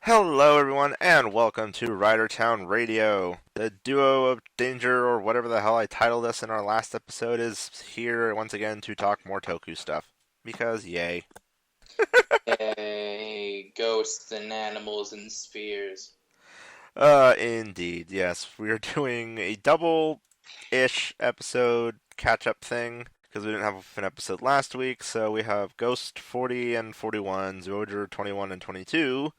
Hello, everyone, and welcome to Ridertown Radio. The duo of danger, or whatever the hell I titled us in our last episode, is here once again to talk more toku stuff. Because, yay. Yay, ghosts and animals and spheres. Indeed, yes. We are doing a double-ish episode catch-up thing, because we didn't have an episode last week, so we have Ghost 40 and 41, Zyuogher 21 and 22,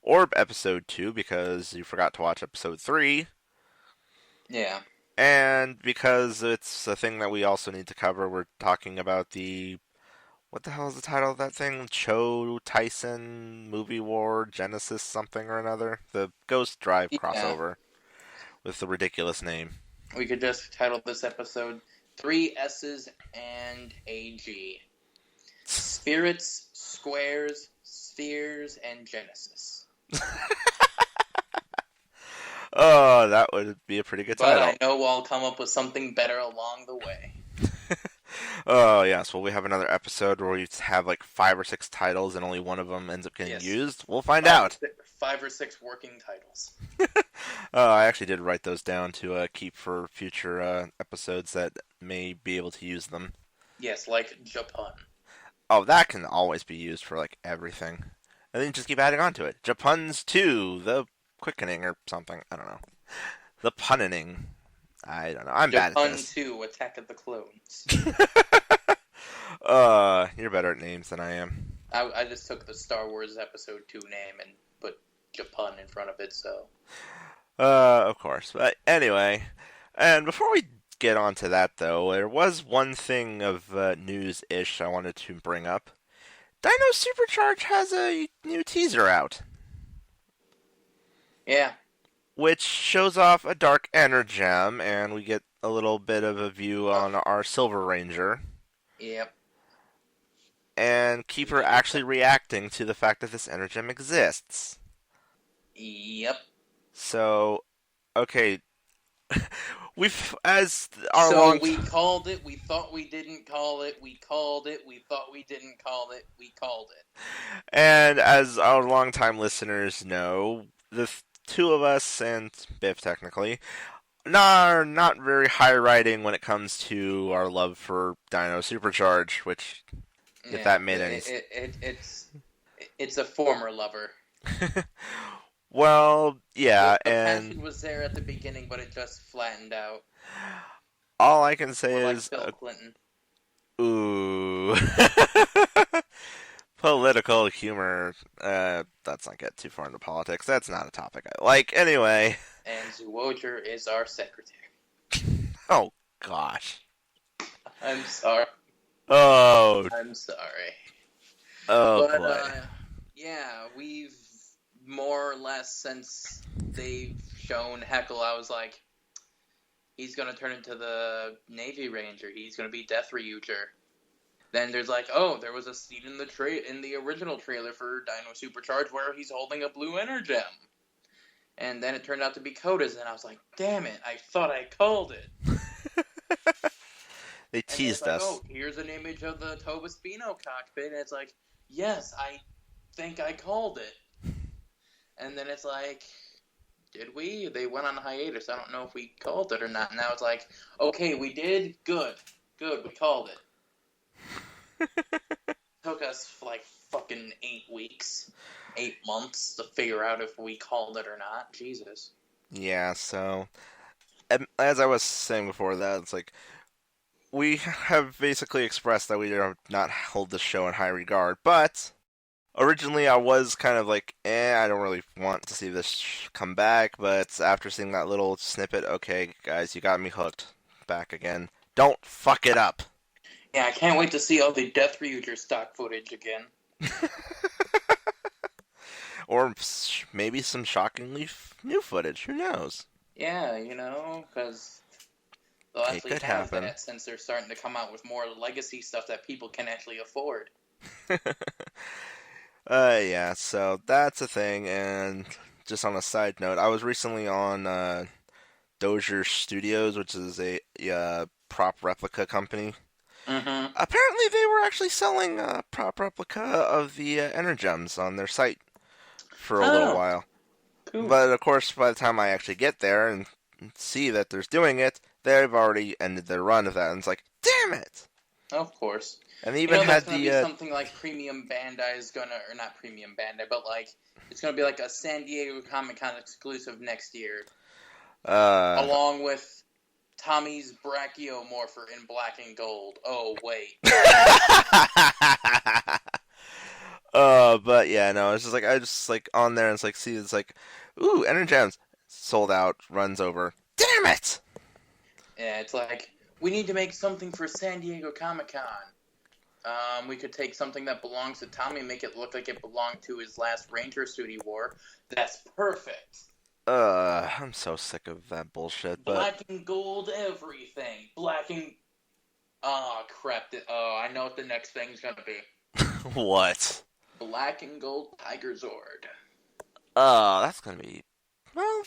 Orb episode 2, because you forgot to watch episode 3, Yeah. and because it's a thing that we also need to cover, we're talking about the... What the hell is the title of that thing? Cho Tyson Movie War Genesis something or another? The Ghost Drive Yeah. crossover with the ridiculous name. We could just title this episode Three S's and a G. Spirits, Squares, Spheres, and Genesis. Oh, that would be a pretty good But title. I know I'll come up with something better along the way. Oh, yes. Well, we have another episode where we have like 5 or 6 titles and only one of them ends up getting Yes. used. We'll find out. 5 or 6 working titles. I actually did write those down to keep for future episodes that may be able to use them. Yes, like Japan. Oh, that can always be used for like everything. And then just keep adding on to it. Japan's 2, the quickening or something. I don't know. The punning. I don't know. I'm bad at Japan this. 2, Attack of the Clones. You're better at names than I am. I just took the Star Wars Episode 2 name and put Japan in front of it, so... Of course. But anyway, and before we get on to that, though, there was one thing of news-ish I wanted to bring up. Dino Supercharge has a new teaser out, Yeah. which shows off a Dark Energem, and we get a little bit of a view on our Silver Ranger, Yep. and Keeper actually reacting to the fact that this Energem exists. Yep. So, okay, we've as our So long we called it, we thought we didn't call it, we called it, we thought we didn't call it, we called it. and as our longtime listeners know, the two of us and Biff technically are not very high riding when it comes to our love for Dino Supercharge, which if that made any it's a former lover. well, yeah, The and passion was there at the beginning, but it just flattened out. all I can say Or like is Bill Clinton. ooh. Political humor. Let's not get too far into politics. That's not a topic I like. Anyway. And Zyuogher is our secretary. Oh, gosh. I'm sorry. Oh. I'm sorry. Oh, But, boy. yeah, we've more or less, since they've shown Heckle, I was like, he's going to turn into the Navy Ranger. He's going to be Death Ryuger. Then there's like, oh, there was a scene in the original trailer for Dino Supercharge where he's holding a blue Energem. And then it turned out to be Koda's, and I was like, damn it, I thought I called it. They And teased it's like, us. oh, here's an image of the Tobaspino cockpit, and it's like, yes, I think I called it. And then it's like, did we? They went on hiatus. I don't know if we called it or not. And now it's like, okay, we did. Good, we called it. Took us like fucking 8 weeks, 8 months to figure out if we called it or not. Jesus. Yeah, so as I was saying before that, it's like we have basically expressed that we do not hold this show in high regard, but originally I was kind of like, I don't really want to see this come back, but after seeing that little snippet, okay, guys, you got me hooked back again. Don't fuck it up. Yeah, I can't wait to see all the Death Ryuger stock footage again. Or maybe some shockingly new footage. Who knows? Yeah, because they'll It actually could have happen. that since they're starting to come out with more legacy stuff that people can actually afford. Yeah, so that's a thing, and just on a side note, I was recently on Dozier Studios, which is a prop replica company. Mm-hmm. Apparently, they were actually selling a prop replica of the Energems on their site for a little while. But of course, by the time I actually get there and see that there's doing it, they've already ended their run of that, and it's like, damn it! Of course. And they even That's had gonna be something like Premium Bandai is gonna, or not Premium Bandai, but like it's gonna be like a San Diego Comic-Con exclusive next year, along with Tommy's Brachiomorpher in black and gold. Oh wait. But yeah, no, it's just like I just like on there and it's like see it's like, ooh, Energems sold out, runs over. Damn it! Yeah, it's like we need to make something for San Diego Comic-Con. We could take something that belongs to Tommy and make it look like it belonged to his last Ranger suit he wore. That's perfect. I'm so sick of that bullshit. But black and gold everything. Black and crap. I know what the next thing's gonna be. What? Black and gold Tiger Zord. That's gonna be well.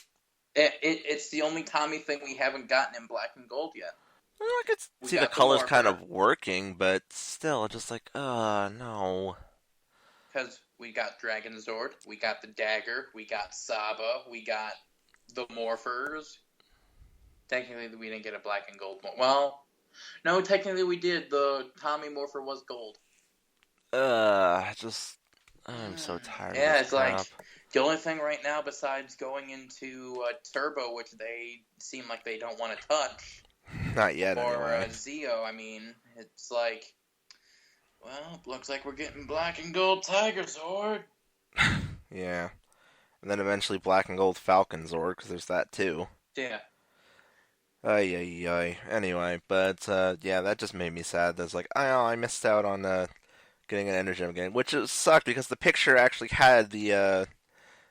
It's the only Tommy thing we haven't gotten in black and gold yet. Well, I could see the colors kind of working, but still, just like, no. Because we got Dragon Zord, we got the Dagger, we got Saba, we got the Morphers. Technically, we didn't get a black and gold one. Well, no, technically we did. The Tommy Morpher was gold. I'm so tired. Yeah, of this it's crap. like the only thing right now besides going into Turbo, which they seem like they don't want to touch. Not yet, or anyway. Zeo, I mean, it's like, well, looks like we're getting black and gold Tiger Zord. Yeah. And then eventually black and gold Falcon Zord, because there's that too. Yeah. Ay. Anyway, but yeah, that just made me sad. That's like, I missed out on getting an Energem game, which sucked because the picture actually had the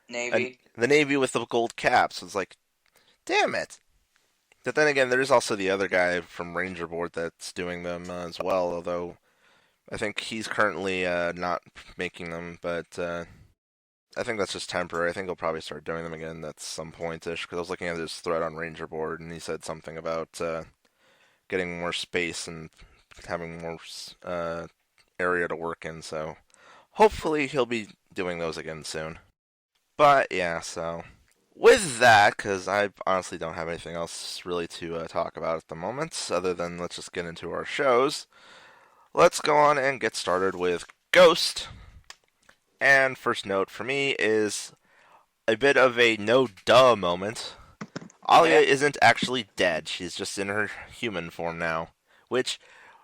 Navy. the Navy with the gold caps. It's like, damn it. But then again, there's also the other guy from Ranger Board that's doing them as well, although I think he's currently not making them, but I think that's just temporary. I think he'll probably start doing them again at some point-ish, because I was looking at his thread on Ranger Board, and he said something about getting more space and having more area to work in, so hopefully he'll be doing those again soon. But yeah, so with that, because I honestly don't have anything else really to talk about at the moment, other than let's just get into our shows. Let's go on and get started with Ghost. And first note for me is a bit of a no-duh moment. Alia isn't actually dead. She's just in her human form now. Which,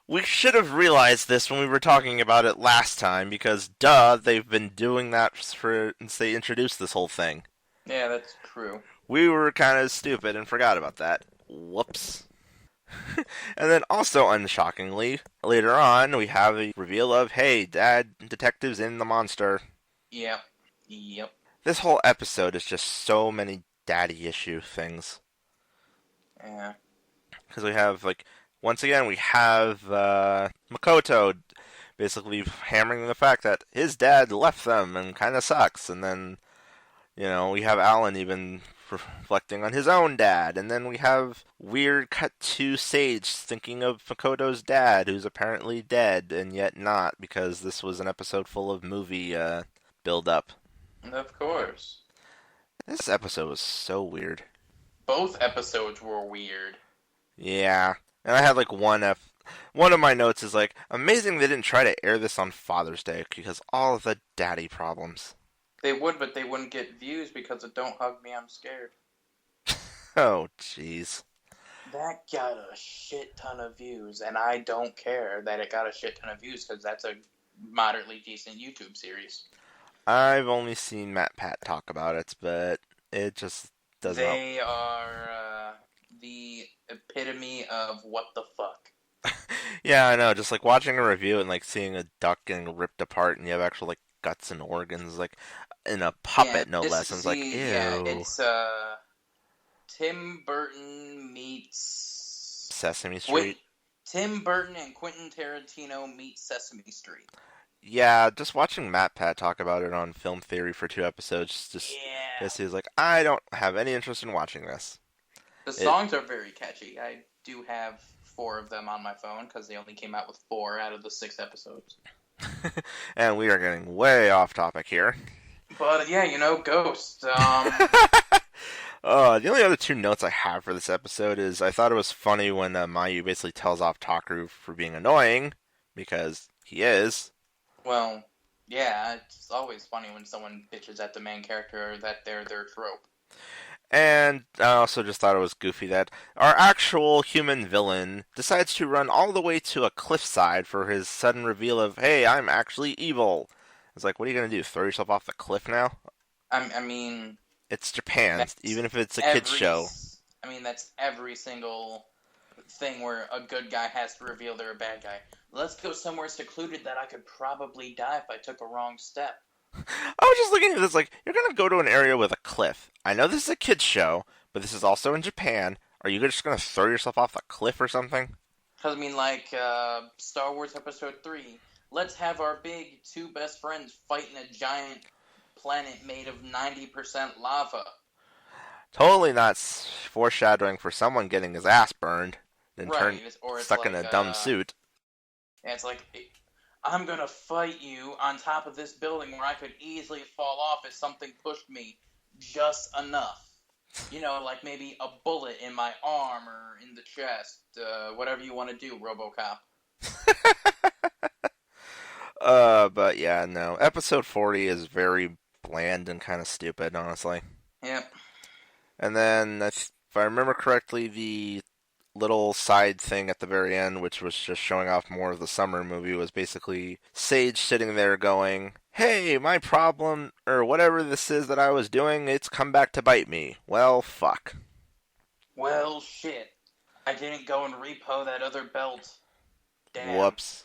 we should have realized this when we were talking about it last time, because they've been doing that since they introduced this whole thing. Yeah, that's true. We were kind of stupid and forgot about that. Whoops. And then also, unshockingly, later on, we have a reveal of, hey, Dad, detective's in the monster. Yep. This whole episode is just so many daddy issue things. Yeah. Because we have, like, once again, we have Makoto basically hammering the fact that his dad left them and kind of sucks. And then, you know, we have Alan even reflecting on his own dad. And then we have weird cut to Sage thinking of Makoto's dad, who's apparently dead and yet not, because this was an episode full of movie build-up. Of course. This episode was so weird. Both episodes were weird. Yeah. And I had like one of my notes is like, amazing they didn't try to air this on Father's Day because all of the daddy problems. They would, but they wouldn't get views because of Don't Hug Me, I'm Scared. Oh, jeez. That got a shit ton of views, and I don't care that it got a shit ton of views because that's a moderately decent YouTube series. I've only seen Matt Pat talk about it, but it just doesn't. They are the epitome of what the fuck. Yeah, I know. Just like watching a review and like seeing a duck getting ripped apart, and you have actual like guts and organs, like in a puppet, no less. And it's like, ew. Yeah, it's Tim Burton meets Sesame Street. Tim Burton and Quentin Tarantino meet Sesame Street. Yeah, just watching Matt Pat talk about it on Film Theory for 2 episodes, just he's like, I don't have any interest in watching this. The songs are very catchy. I do have 4 of them on my phone because they only came out with 4 out of the 6 episodes. And we are getting way off topic here. But yeah, you know, Ghost. The only other two notes I have for this episode is I thought it was funny when Mayu basically tells off Takaru for being annoying, because he is. Well, yeah, it's always funny when someone bitches at the main character or that they're their trope. And I also just thought it was goofy that our actual human villain decides to run all the way to a cliffside for his sudden reveal of, hey, I'm actually evil. It's like, what are you going to do? Throw yourself off the cliff now? I mean, It's Japan, that's even if it's a kid's every. show. I mean, that's every single thing where a good guy has to reveal they're a bad guy. Let's go somewhere secluded that I could probably die if I took a wrong step. I was just looking at this like, you're going to go to an area with a cliff. I know this is a kid's show, but this is also in Japan. Are you just going to throw yourself off the cliff or something? Because, I mean, like Star Wars Episode 3, let's have our big two best friends fight in a giant planet made of 90% lava. Totally not foreshadowing for someone getting his ass burned and Right, or it's stuck like, in a dumb suit. it's like, I'm gonna fight you on top of this building where I could easily fall off if something pushed me just enough. You know, like maybe a bullet in my arm or in the chest, whatever you want to do, RoboCop. But yeah, no. Episode 40 is very bland and kind of stupid, honestly. Yep. And then, if I remember correctly, the little side thing at the very end, which was just showing off more of the summer movie, was basically Sage sitting there going, hey, my problem, or whatever this is that I was doing, it's come back to bite me. Well, fuck. Well, shit. I didn't go and repo that other belt. Damn. Whoops.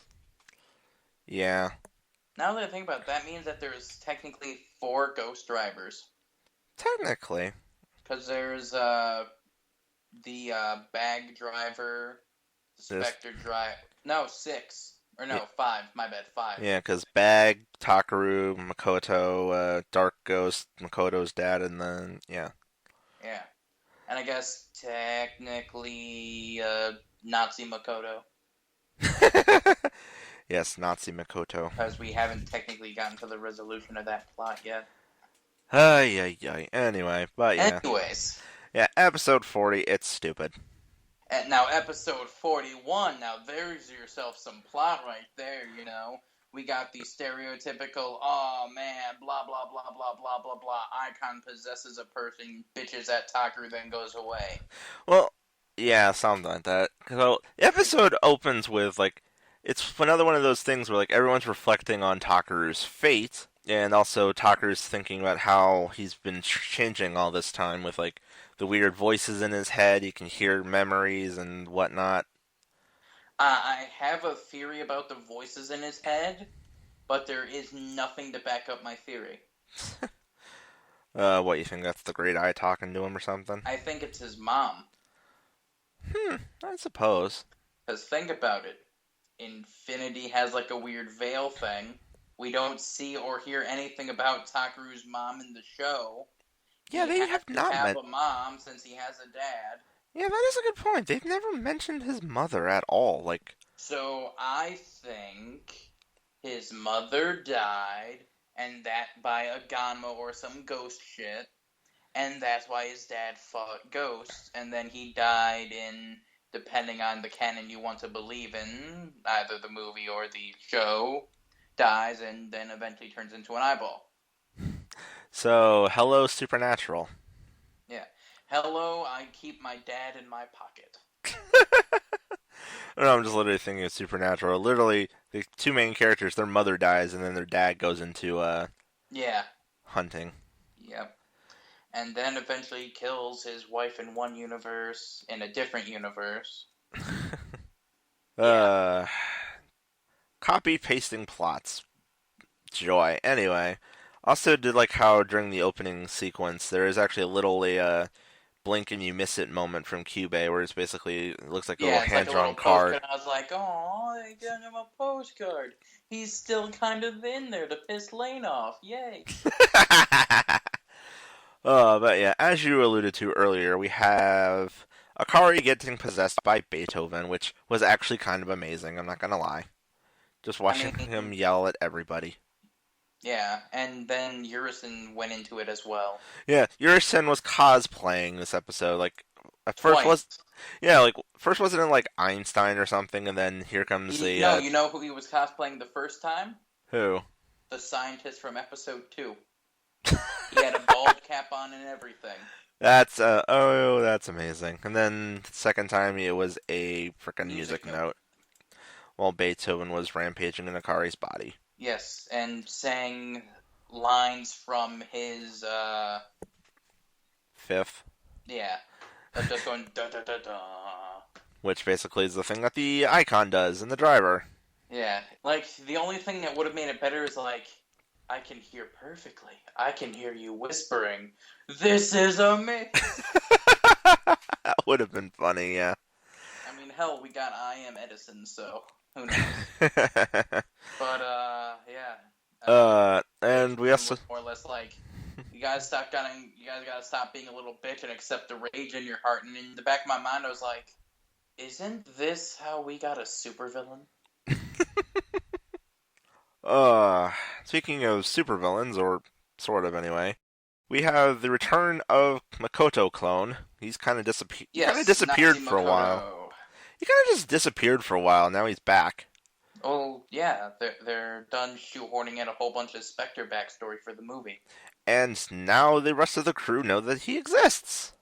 Yeah. Now that I think about it, that means that there's technically 4 ghost drivers. Technically. Because there's the bag driver, the Spectre driver. No, 6. Or no, Yeah. 5. My bad, 5. Yeah, because Bag, Takaru, Makoto, Dark Ghost, Makoto's dad, and then, yeah. Yeah. And I guess technically Nazi Makoto. Yes, Nazi Makoto. Because we haven't technically gotten to the resolution of that plot yet. Ay. Anyway, but yeah. Anyways. Yeah, episode 40, it's stupid. And now episode 41, now there's yourself some plot right there, you know. We got the stereotypical, oh man, blah blah blah blah blah blah blah, icon possesses a person, bitches at Takaru, then goes away. Well, yeah, something like that. So, the episode opens with, like, it's another one of those things where, like, everyone's reflecting on Takaru's fate, and also Takaru's thinking about how he's been changing all this time with, like, the weird voices in his head, he can hear memories and whatnot. I have a theory about the voices in his head, but there is nothing to back up my theory. What, you think that's the Great Eye talking to him or something? I think it's his mom. I suppose. Because think about it. Infinity has like a weird veil thing. We don't see or hear anything about Takaru's mom in the show. Yeah, they have not have a mom since he has a dad. Yeah, that is a good point. They've never mentioned his mother at all. Like, so I think his mother died, and that by a Ganma or some ghost shit, and that's why his dad fought ghosts, and then he died in, depending on the canon you want to believe in, either the movie or the show, dies and then eventually turns into an eyeball. So, hello, Supernatural. Yeah. Hello, I keep my dad in my pocket. No, I'm just literally thinking of Supernatural. Literally, the two main characters, their mother dies, and then their dad goes into, yeah, hunting. Yep. And then eventually kills his wife in one universe, in a different universe. Copy-pasting plots. Joy. Anyway, also did like how during the opening sequence, there is actually a little, blink and you miss it moment from Cube, where it's basically, it looks like a little hand-drawn card. Postcard. I was like, oh, they got him a postcard. He's still kind of in there to piss Lane off. Yay. But yeah, as you alluded to earlier, we have Akari getting possessed by Beethoven, which was actually kind of amazing, I'm not gonna lie. Just watching him yell at everybody. Yeah, and then Urison went into it as well. Yeah, Yurisen was cosplaying this episode. Like, at first Twice. was, yeah, like first wasn't it like Einstein or something, and then here comes the No, you know who he was cosplaying the first time? who? The scientist from episode 2. He had a bald cap on and everything. That's oh, that's amazing. And then the second time it was a freaking Music music note. note while Beethoven was rampaging in Akari's body. Yes, and sang lines from his, Fifth, yeah, of just going da da da da. which basically is the thing that the icon does in the driver. Yeah, like, the only thing that would have made it better is, like, I can hear perfectly. I can hear you whispering, "This is a me." That would have been funny, yeah. I mean, hell, we got I Am Edison, so who knows? But, yeah. And we Beethoven also was more or less like, you guys gotta stop being a little bitch and accept the rage in your heart. And in the back of my mind, I was like, isn't this how we got a supervillain? speaking of supervillains, or sort of anyway, we have the return of Makoto clone. He's kind of Yes, disappeared Nazi for a while. Makoto. He kind of just disappeared for a while. Now he's back. Oh, yeah, they're done shoehorning in a whole bunch of Spectre backstory for the movie. And now the rest of the crew know that he exists.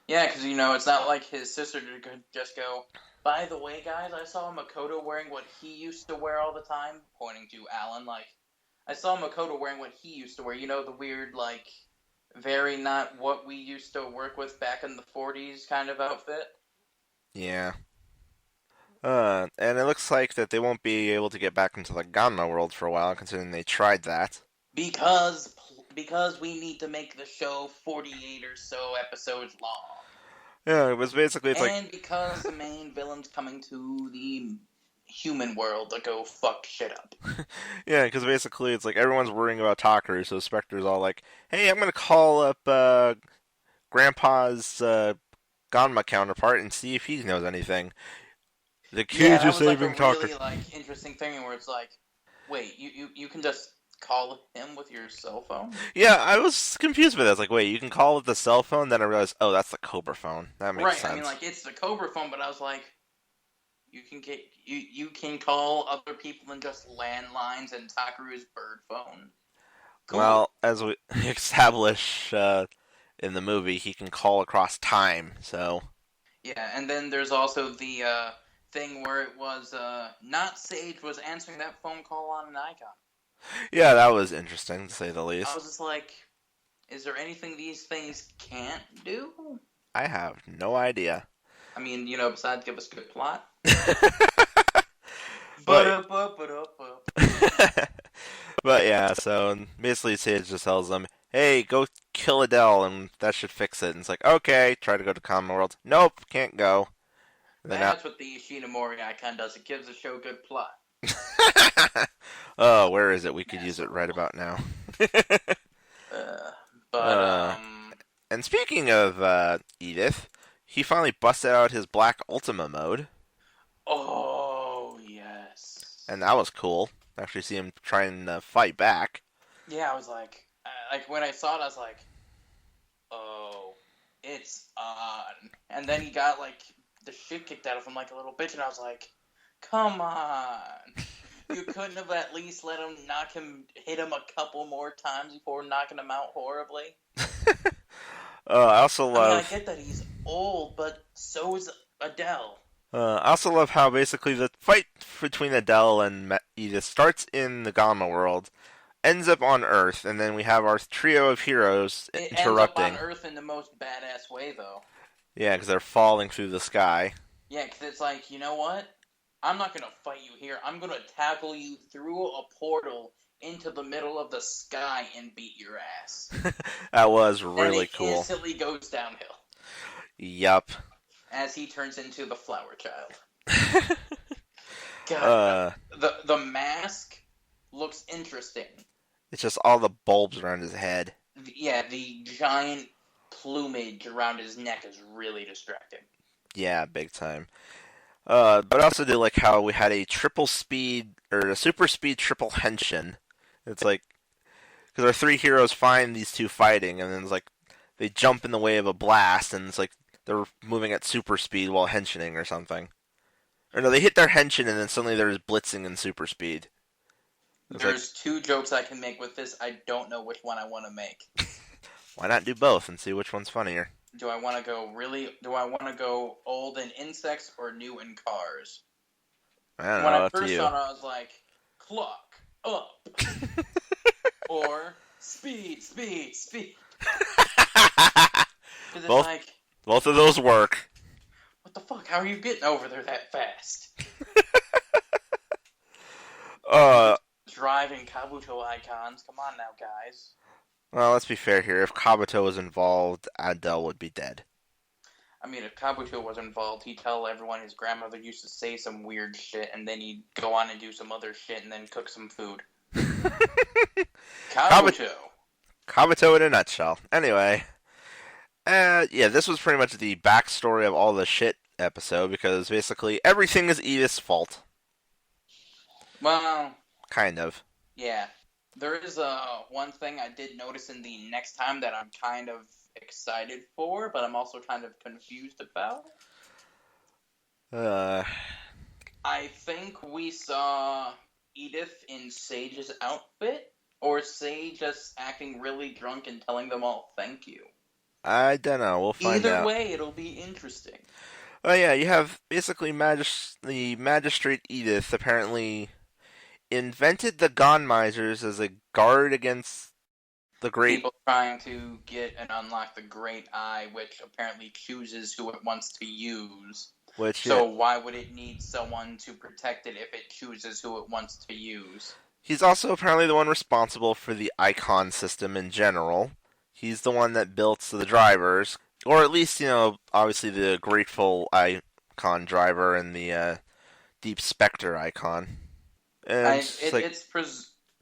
Yeah, because, it's not like his sister could just go, by the way, guys, I saw Makoto wearing what he used to wear all the time, pointing to Alan, like, I saw Makoto wearing what he used to wear, the weird, like, very not what we used to work with back in the 40s kind of outfit. Yeah. And it looks like that they won't be able to get back into the Gamma world for a while, considering they tried that. Because we need to make the show 48 or so episodes long. Yeah, it was basically it's and because the main villain's coming to the human world to go fuck shit up. yeah, because basically it's like everyone's worrying about Takaru, so Spectre's all like, "Hey, I'm gonna call up Grandpa's Ganma counterpart and see if he knows anything." The kids are saving Takaru. Takaru. Really interesting thing where it's like, wait, you can just call him with your cell phone? Yeah, I was confused with that. I was like, wait, you can call with the cell phone? Then I realized, oh, that's the Cobra phone. That makes sense. Right, I mean, like, it's the Cobra phone, but I was like, you can call other people than just landlines and Takaru's bird phone. Cool. Well, as we establish in the movie, he can call across time, so... Yeah, and then there's also the thing where it was not Sage was answering that phone call on an icon. Yeah, that was interesting, to say the least. I was just like, is there anything these things can't do? I have no idea. I mean, besides give us good plot. But yeah, so basically Sage just tells them, hey, go kill Adele, and that should fix it. And it's like, okay, try to go to Common World. Nope, can't go. That's what the Ishinomori icon does. It gives the show good plot. Oh, where is it? We could use it right about now. And speaking of Edith, he finally busted out his Black Ultima mode. Oh, yes. And that was cool. Actually see him trying to fight back. Yeah, I was like when I saw it, I was like, oh, it's on. And then he got, like, the shit kicked out of him like a little bitch, and I was like, come on. You couldn't have at least let him hit him a couple more times before knocking him out horribly? I also love... I get that he's old, but so is Adele. I also love how basically the fight between Adele and Edith starts in the Gamma world, ends up on Earth, and then we have our trio of heroes interrupting. It ends up on Earth in the most badass way, though. Yeah, because they're falling through the sky. Yeah, because it's like, you know what? I'm not going to fight you here. I'm going to tackle you through a portal into the middle of the sky and beat your ass. That was really cool. And it instantly goes downhill. Yup. As he turns into the Flower Child. God, the mask looks interesting. It's just all the bulbs around his head. Yeah, the giant plumage around his neck is really distracting. Yeah, big time. But I also did like how we had a super speed triple henshin It's like because our three heroes find these two fighting, and then it's like they jump in the way of a blast, and it's like they're moving at super speed while henching or something. Or no, they hit their henshin, and then suddenly there's blitzing in super speed. It's like, There's two jokes I can make with this. I don't know which one I want to make. why not do both and see which one's funnier? Do I want to go really? Do I want to go old in insects or new in cars? I don't When know, I up to first you. saw it, I was like, clock up or speed, speed, speed. Because it's both, like, both of those work. what the fuck? How are you getting over there that fast? Driving Kabuto icons. Come on now, guys. Well, let's be fair here. If Kabuto was involved, Adele would be dead. I mean, if Kabuto was involved, he'd tell everyone his grandmother used to say some weird shit, and then he'd go on and do some other shit, and then cook some food. Kabuto. Kabuto in a nutshell. Anyway, yeah, this was pretty much the backstory of all the shit episode, because basically everything is Edith's fault. Well, Kind of. yeah. There is one thing I did notice in the next time that I'm kind of excited for, but I'm also kind of confused about. I think we saw Edith in Sage's outfit, or Sage just acting really drunk and telling them all thank you. I don't know. We'll find out. Either way, it'll be interesting. Oh yeah, you have basically the magistrate Edith apparently invented the Gonmisers as a guard against the Great. People trying to get and unlock the Great Eye, which apparently chooses who it wants to use. So why would it need someone to protect it if it chooses who it wants to use? He's also apparently the one responsible for the icon system in general. He's the one that built the drivers, or at least, obviously the Grateful Icon driver and the Deep Spectre icon. And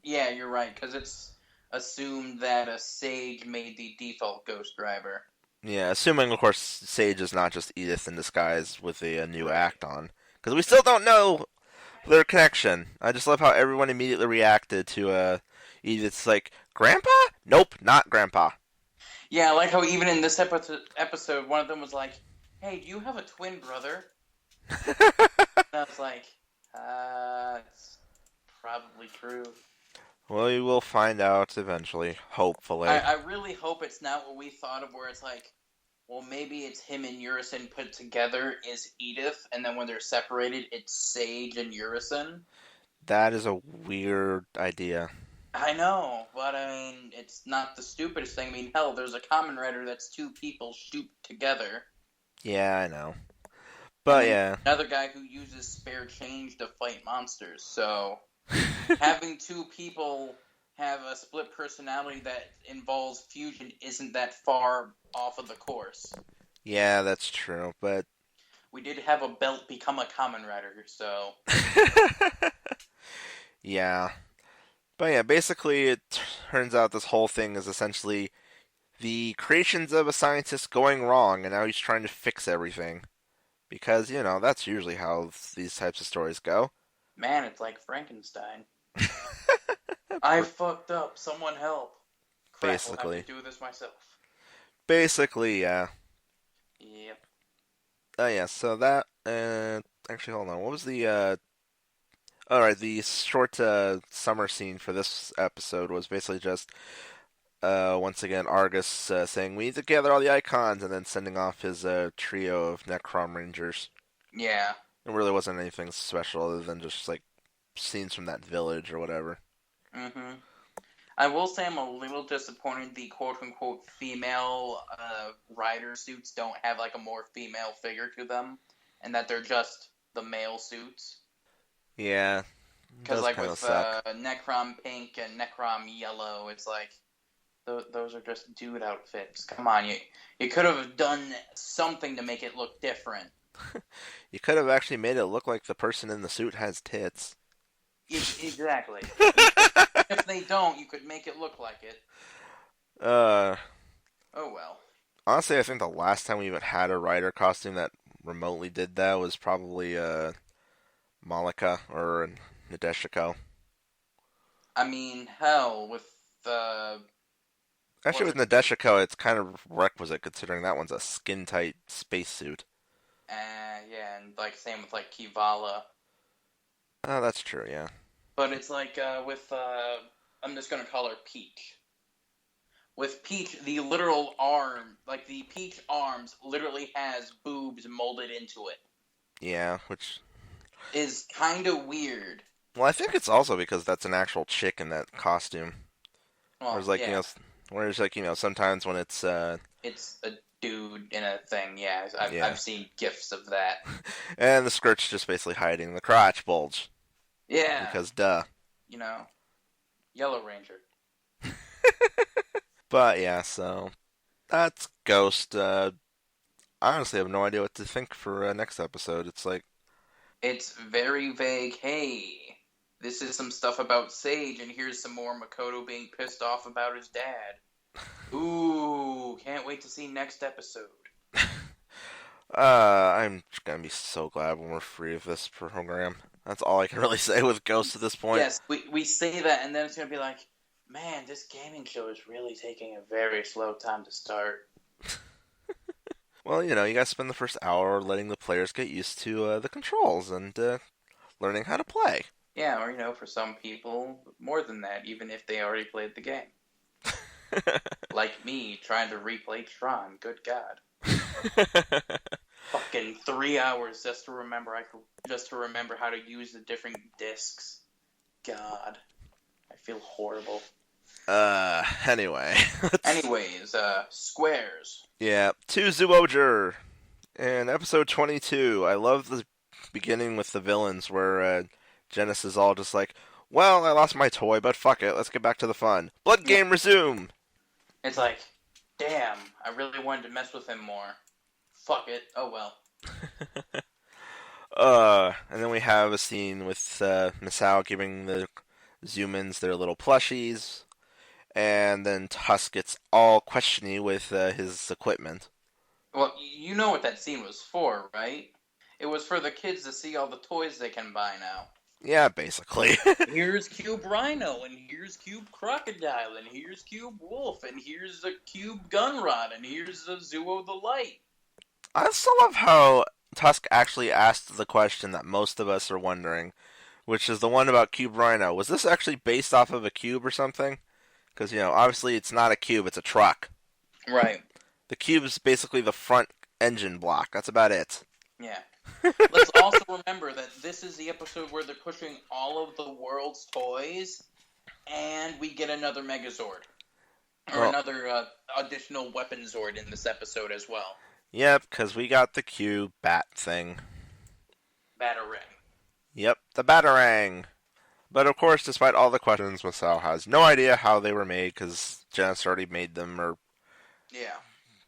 yeah, you're right, because it's assumed that a Sage made the default Ghost driver. Yeah, assuming, of course, Sage is not just Edith in disguise with a new act on. Because we still don't know their connection. I just love how everyone immediately reacted to Edith's like, Grandpa? Nope, not Grandpa. Yeah, I like how even in this episode, one of them was like, hey, do you have a twin brother? And I was like, it's probably true. Well, we will find out eventually, hopefully. I really hope it's not what we thought of, where it's like, well, maybe it's him and Urison put together is Edith, and then when they're separated, it's Sage and Urison. That is a weird idea. I know, but I mean, it's not the stupidest thing. I mean, hell, there's a Kamen Rider that's two people stooped together. Yeah, I know. But yeah. Another guy who uses spare change to fight monsters, so having two people have a split personality that involves fusion isn't that far off of the course. Yeah, that's true, but we did have a belt become a Kamen Rider, so yeah. But yeah, basically it turns out this whole thing is essentially the creations of a scientist going wrong, and now he's trying to fix everything. Because, that's usually how these types of stories go. Man, it's like Frankenstein. I fucked up. Someone help. Crap, Basically. I'll have to do this myself. Basically, yeah. Yep. Yeah, so that, actually, hold on, what was the, alright, the short, summer scene for this episode was basically just, once again, Argus, saying, we need to gather all the icons, and then sending off his, trio of Necrom Rangers. Yeah. It really wasn't anything special other than just, like, scenes from that village or whatever. Mm-hmm. I will say I'm a little disappointed the quote-unquote female rider suits don't have like a more female figure to them, and that they're just the male suits. Yeah. Because like with Necrom Pink and Necrom Yellow, it's like those are just dude outfits. Come on, you could have done something to make it look different. You could have actually made it look like the person in the suit has tits. Exactly. If they don't, you could make it look like it. Oh well. Honestly, I think the last time we even had a rider costume that remotely did that was probably Malika or Nadeshiko. I mean, hell, with the Actually, was with it? Nadeshiko, it's kind of requisite considering that one's a skin-tight spacesuit. Yeah, and like same with like Kivala, Oh, that's true, yeah. but it's like with I'm just gonna call her Peach. With Peach, the literal arm, like the Peach arms, literally has boobs molded into it. Yeah, which... Is kind of weird. Well, I think it's also because that's an actual chick in that costume. Well, Whereas, like, yeah, sometimes when it's, it's a dude in a thing. Yeah, yeah. I've seen gifs of that. And the skirt's just basically hiding the crotch bulge. Yeah, Because, duh. you know, Yellow Ranger. But, yeah, so... That's Ghost. I honestly have no idea what to think for next episode. It's like... It's very vague. Hey, this is some stuff about Sage, and here's some more Makoto being pissed off about his dad. Ooh, can't wait to see next episode. I'm gonna be so glad when we're free of this program. That's all I can really say with Ghost at this point. Yes, we say that, and then it's gonna be like, man, this gaming show is really taking a very slow time to start. Well, you gotta spend the first hour letting the players get used to the controls and learning how to play. Yeah, or for some people, more than that, even if they already played the game. Like me, trying to replay Tron. Good God. Fucking 3 hours just to remember how to use the different discs. God, I feel horrible. Anyway. Anyways, squares. Yeah, to Zyuogher in episode 22. I love the beginning with the villains where Genesis is all just like, well, I lost my toy, but fuck it, let's get back to the fun. Blood Yeah, game resume! it's like, damn, I really wanted to mess with him more. Fuck it. Oh well. And then we have a scene with Misao giving the Zoomins their little plushies, and then Tusk gets all questiony with his equipment. Well, you know what that scene was for, right? It was for the kids to see all the toys they can buy now. Yeah, basically. Here's Cube Rhino, and here's Cube Crocodile, and here's Cube Wolf, and here's a Cube Gunrod, and here's a Zuo the Light. I still love how Tusk actually asked the question that most of us are wondering, which is the one about Cube Rhino. Was this actually based off of a cube or something? Because, obviously it's not a cube, it's a truck. Right. The cube's basically the front engine block. That's about it. Yeah. Let's also remember that this is the episode where they're pushing all of the world's toys, and we get another Megazord. Or Well, another additional weapon Zord in this episode as well. yep, because we got the cube bat thing. Batarang. Yep, the Batarang. But of course, despite all the questions, Masao has no idea how they were made because Genesis already made them, or Yeah.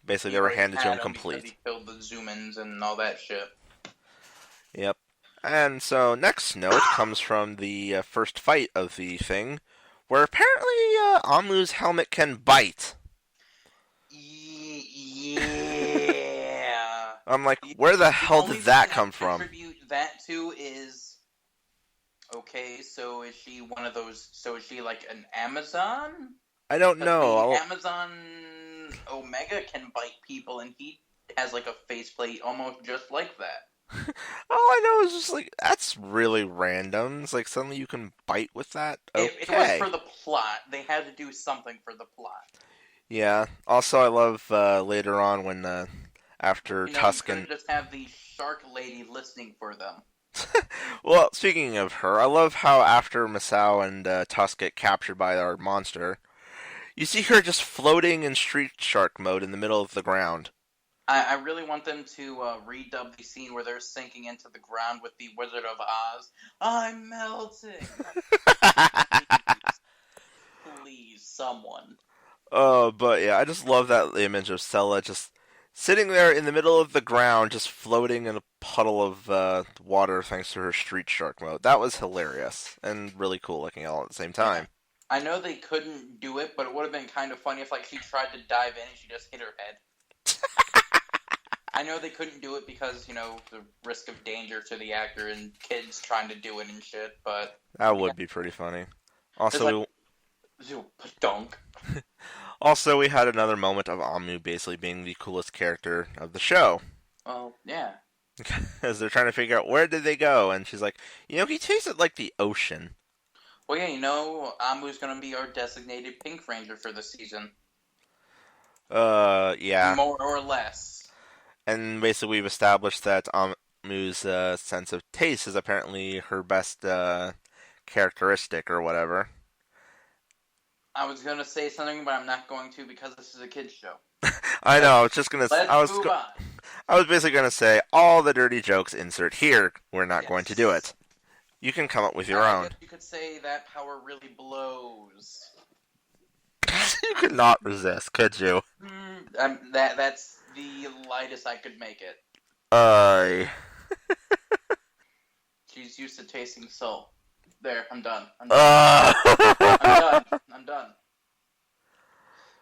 basically He they were already handed to had him them because complete. he killed the Zoomins and all that shit. Yep. And so, next note comes from the first fight of the thing, where apparently Amu's helmet can bite. Yeah. I'm like, where the hell only did that thing I come can from? attribute that to is, okay, so is she one of those? So is she like an Amazon? I don't Because know. the Amazon Omega can bite people, and he has like a faceplate almost just like that. All I know is just like, that's really random. It's like suddenly you can bite with that? It was Okay. for the plot. They had to do something for the plot. Yeah. Also, I love later on when after You Tusk could and just have the shark lady listening for them. well, speaking of her, I love how after Masao and Tusk get captured by our monster, you see her just floating in Street Shark mode in the middle of the ground. I really want them to redub the scene where they're sinking into the ground with the Wizard of Oz. I'm melting. Please, someone. But yeah, I just love that image of Sella just sitting there in the middle of the ground, just floating in a puddle of water thanks to her Street Shark mode. That was hilarious and really cool looking all at the same Yeah. time. I know they couldn't do it, but it would have been kind of funny if like she tried to dive in and she just hit her head. I know they couldn't do it because, the risk of danger to the actor and kids trying to do it and shit, but That would be pretty funny. It's Also, like, we dunk. also we had another moment of Amu basically being the coolest character of the show. Well, yeah. As they're trying to figure out where did they go, and she's like, he tasted like the ocean. Well, yeah, Amu's gonna be our designated Pink Ranger for the season. Yeah. More or less. And basically we've established that Amu's sense of taste is apparently her best characteristic or whatever. I was gonna say something, but I'm not going to because this is a kids show. I know. I was just gonna. Let's move on. I was basically gonna say all the dirty jokes insert here. We're not going to do it. You can come up with your own. I guess you could say that power really blows. You could not resist, could you? That's the lightest I could make it. She's used to tasting salt. There, I'm done. I'm done.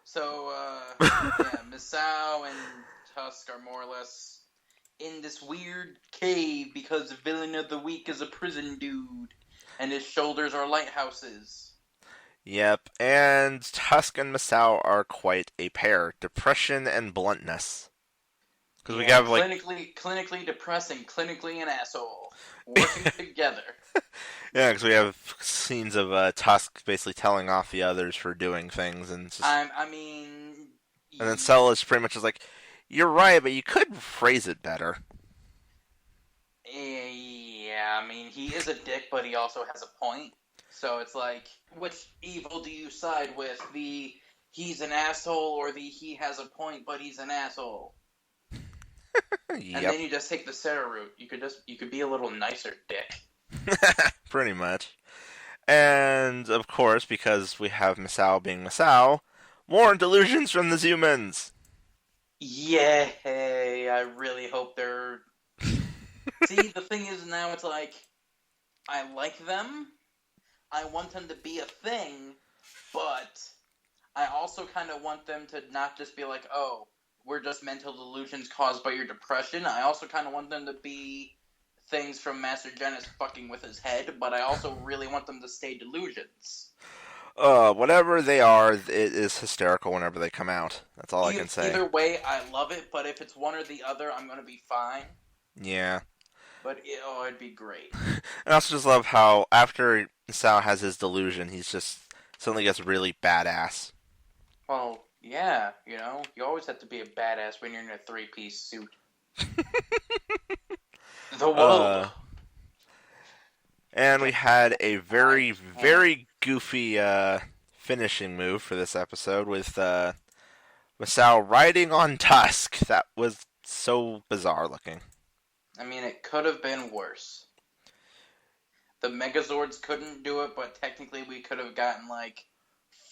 So, yeah, Misao and Tusk are more or less in this weird cave because the villain of the week is a prison dude, and his shoulders are lighthouses. Yep, and Tusk and Misao are quite a pair. Depression and bluntness. Because we have clinically depressing, clinically an asshole, working together. Yeah, because we have scenes of Tusk basically telling off the others for doing things, and just, I and then Cell is pretty much just like, "You're right, but you could phrase it better." Yeah, I mean, he is a dick, but he also has a point. So it's like, which evil do you side with? The he's an asshole, or the he has a point, but he's an asshole? Yep. And then you just take the Sarah route. You could be a little nicer, dick. Pretty much. And of course, because we have Misao being Misao, more delusions from the humans. Yay! I really hope they're. See, the thing is now it's like, I like them. I want them to be a thing, but I also kind of want them to not just be like, oh, we're just mental delusions caused by your depression. I also kind of want them to be things from Master Janus fucking with his head, but I also really want them to stay delusions. Whatever they are, it is hysterical whenever they come out. That's all I can say. Either way, I love it, but if it's one or the other, I'm going to be fine. Yeah. But, it'd be great. I also just love how after Misao has his delusion, he's just suddenly gets really badass. Well, yeah, you always have to be a badass when you're in a three-piece suit. The world. And we had a very, very goofy finishing move for this episode with Misao riding on Tusk. That was so bizarre looking. I mean, it could have been worse. The Megazords couldn't do it, but technically we could have gotten like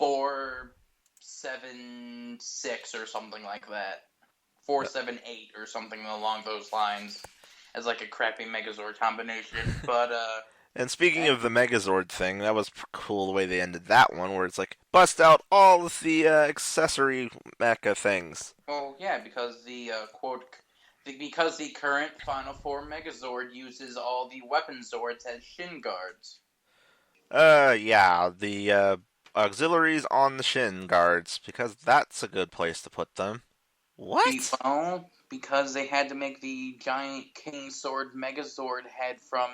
4-7-6 or something like that. 4-7-8 or something along those lines as like a crappy Megazord combination. But and speaking of the Megazord thing, that was cool the way they ended that one, where it's like bust out all of the accessory mecha things. Well, yeah, because the because the current Final Four Megazord uses all the weapon Zords as shin guards. Yeah, the auxiliaries on the shin guards, because that's a good place to put them. What? Well, because they had to make the giant King Sword Megazord head from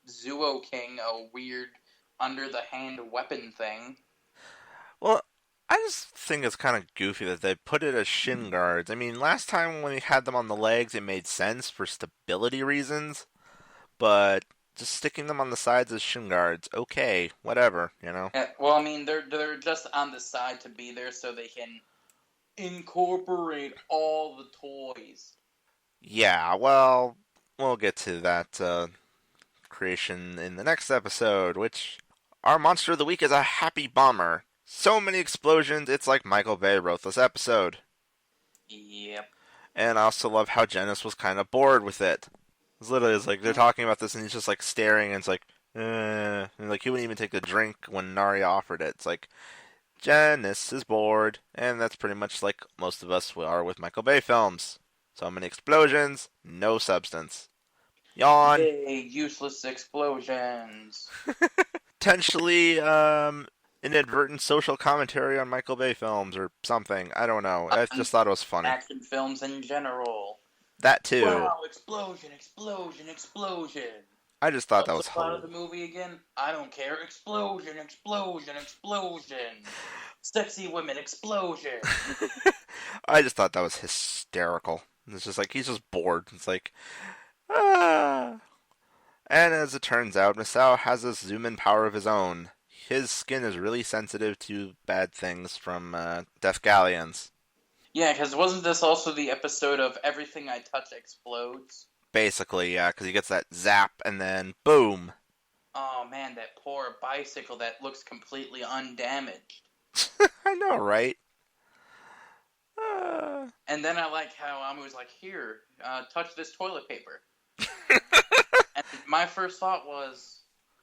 Zyuogher King a weird under-the-hand weapon thing. Well, I just think it's kind of goofy that they put it as shin guards. I mean, last time when we had them on the legs, it made sense for stability reasons, but just sticking them on the sides as shin guards, okay, whatever, Yeah, well, I mean, they're just on the side to be there so they can incorporate all the toys. Yeah, well, we'll get to that creation in the next episode, which our monster of the week is a happy bomber. So many explosions, it's like Michael Bay wrote this episode. Yep. And I also love how Janus was kind of bored with it. It's literally like they're talking about this and he's just like staring and it's like, and like he wouldn't even take the drink when Naria offered it. It's like, Janus is bored, and that's pretty much like most of us are with Michael Bay films. So many explosions, no substance. Yawn. Yay, useless explosions. potentially inadvertent social commentary on Michael Bay films or something. I don't know. I On just thought it was funny. action films in general. That too. Wow, explosion, explosion, explosion. I just thought What's that the was plot of the hilarious. movie again? I don't care. Explosion, explosion, explosion. Sexy women, explosion. I just thought that was hysterical. It's just like he's just bored. It's like ah. And as it turns out, Misao has a zoom in power of his own. His skin is really sensitive to bad things from Death Galleons. Yeah, because wasn't this also the episode of Everything I Touch Explodes? Basically, yeah, because he gets that zap and then boom. Oh man, that poor bicycle that looks completely undamaged. I know, right? Uh... And then I like how Amu was like, here, touch this toilet paper. And my first thought was,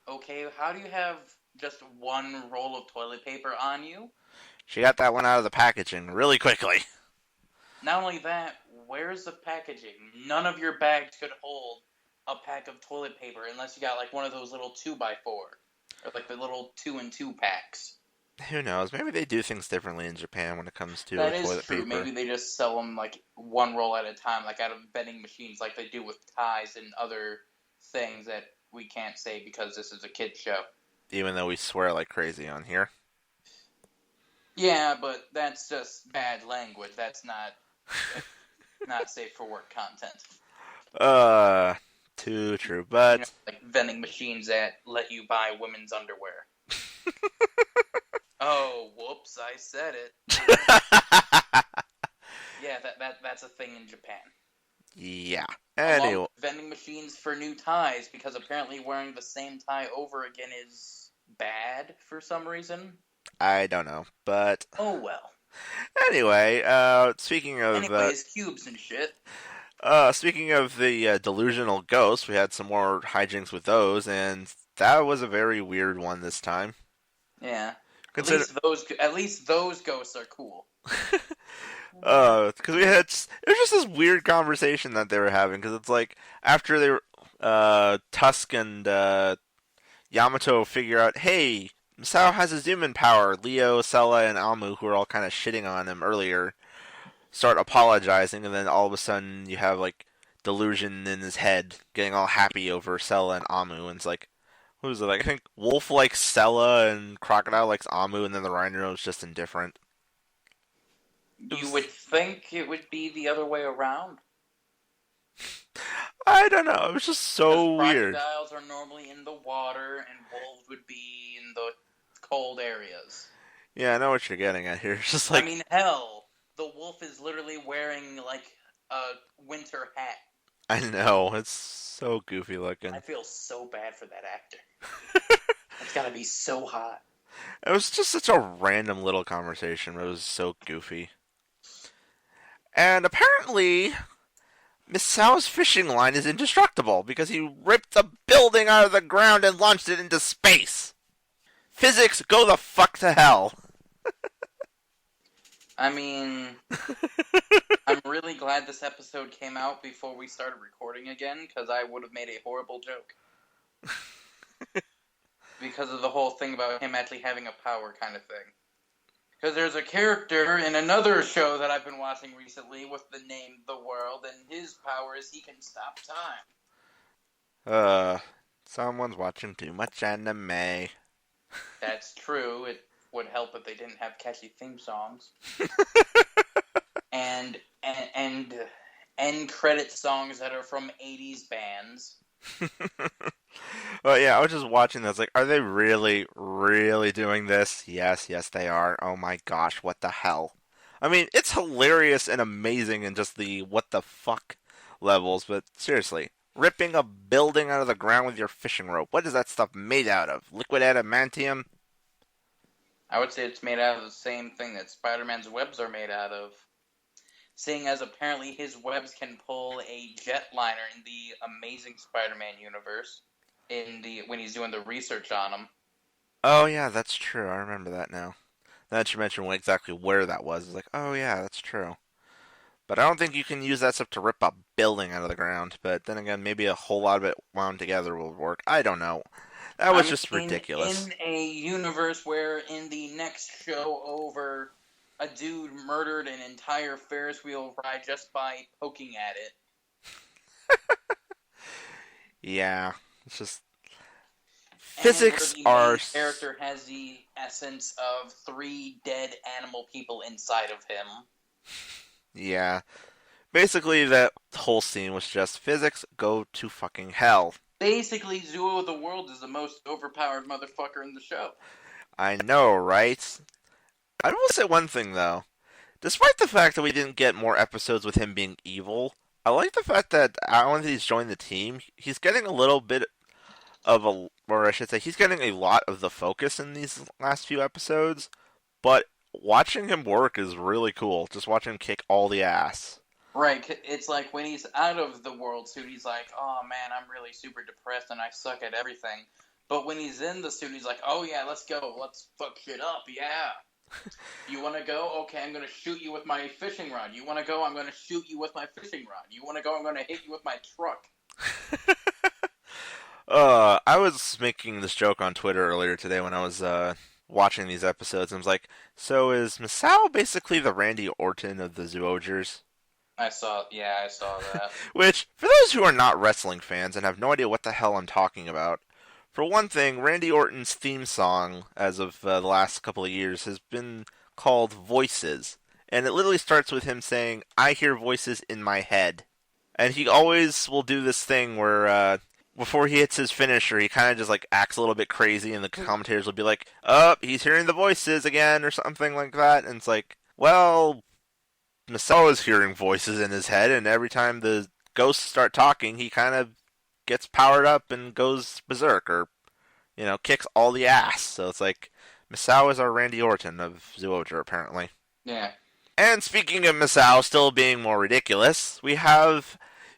okay, how do you have just one roll of toilet paper on you? She got that one out of the packaging really quickly. Not only that, where's the packaging? None of your bags could hold a pack of toilet paper unless you got like one of those little 2x4. Or like the little 2 and 2 packs. Who knows? Maybe they do things differently in Japan when it comes to That is toilet true. paper. Maybe they just sell them like one roll at a time, like out of vending machines, like they do with ties and other things that we can't say because this is a kid's show. Even though we swear like crazy on here. Yeah, but that's just bad language. That's not safe for work content. Too true. But Like vending machines that let you buy women's underwear. Oh, whoops! I said it. Yeah, that's a thing in Japan. yeah. Along Anyway, with vending machines for new ties, because apparently wearing the same tie over again is bad for some reason. I don't know. But Oh well. anyway, speaking of Anyways, cubes and shit. speaking of the delusional ghosts, we had some more hijinks with those, and that was a very weird one this time. Yeah. Consider, At least those ghosts are cool. because it was just this weird conversation that they were having. Because it's like after they were, Tusk and Yamato figure out, hey, Misao has a zoom in power. Leo, Sella, and Amu, who were all kind of shitting on him earlier, start apologizing, and then all of a sudden you have like Delusion in his head getting all happy over Sella and Amu, and it's like, who is it? Like, I think Wolf likes Sella and Crocodile likes Amu, and then the Rhino is just indifferent. You would think it would be the other way around. I don't know. It was just so weird. Crocodiles are normally in the water, and wolves would be in the cold areas. Yeah, I know what you're getting at here. It's just like, I mean, hell, the wolf is literally wearing like a winter hat. I know it's so goofy looking. I feel so bad for that actor. It's gotta be so hot. It was just such a random little conversation, but it was so goofy. And apparently, Misao's fishing line is indestructible because he ripped a building out of the ground and launched it into space. Physics, go the fuck to hell. I mean, I'm really glad this episode came out before we started recording again, because I would have made a horrible joke. Because of the whole thing about him actually having a power kind of thing. Because there's a character in another show that I've been watching recently with the name The World, and his power is he can stop time. Someone's watching too much anime. That's true. It would help if they didn't have catchy theme songs. and end credit songs that are from 80s bands. Well, yeah, I was just watching this. Like, are they really, really doing this? Yes, they are. Oh my gosh, what the hell? I mean, it's hilarious and amazing in just the what the fuck levels, but seriously, ripping a building out of the ground with your fishing rope. What is that stuff made out of? Liquid adamantium? I would say it's made out of the same thing that Spider-Man's webs are made out of. Seeing as apparently his webs can pull a jetliner in the Amazing Spider-Man universe, when he's doing the research on him. Oh yeah, that's true. I remember that now. Now that you mentioned exactly where that was, it's like, oh yeah, that's true. But I don't think you can use that stuff to rip a building out of the ground. But then again, maybe a whole lot of it wound together will work. I don't know. That was I just mean, ridiculous. in a universe where in the next show over, a dude murdered an entire Ferris wheel ride just by poking at it. Yeah, it's just And where physics the are. main character has the essence of 3 dead animal people inside of him. Yeah, basically that whole scene was just physics go to fucking hell. Basically, Zuo of the World is the most overpowered motherfucker in the show. I know, right? I will say one thing though. Despite the fact that we didn't get more episodes with him being evil, I like the fact that now that he's joined the team, he's getting a little bit of a, or I should say, he's getting a lot of the focus in these last few episodes. But watching him work is really cool. Just watching him kick all the ass. Right, it's like when he's out of the world suit, he's like, oh man, I'm really super depressed and I suck at everything. But when he's in the suit, he's like, oh yeah, let's go, let's fuck shit up, yeah. You want to go? Okay, I'm going to shoot you with my fishing rod. You want to go? I'm going to shoot you with my fishing rod. You want to go? I'm going to hit you with my truck. I was making this joke on Twitter earlier today when I was watching these episodes. And I was like, so is Masao basically the Randy Orton of the Zyuoghers? I saw that. Which, for those who are not wrestling fans and have no idea what the hell I'm talking about, for one thing, Randy Orton's theme song, as of the last couple of years, has been called Voices. And it literally starts with him saying, I hear voices in my head. And he always will do this thing where, before he hits his finisher, he kind of just like acts a little bit crazy, and the commentators will be like, oh, he's hearing the voices again, or something like that. And it's like, well, Masao is hearing voices in his head, and every time the ghosts start talking, he kind of gets powered up and goes berserk, or, kicks all the ass. So it's like, Masao is our Randy Orton of Zyuogher, apparently. Yeah. And speaking of Masao still being more ridiculous, we have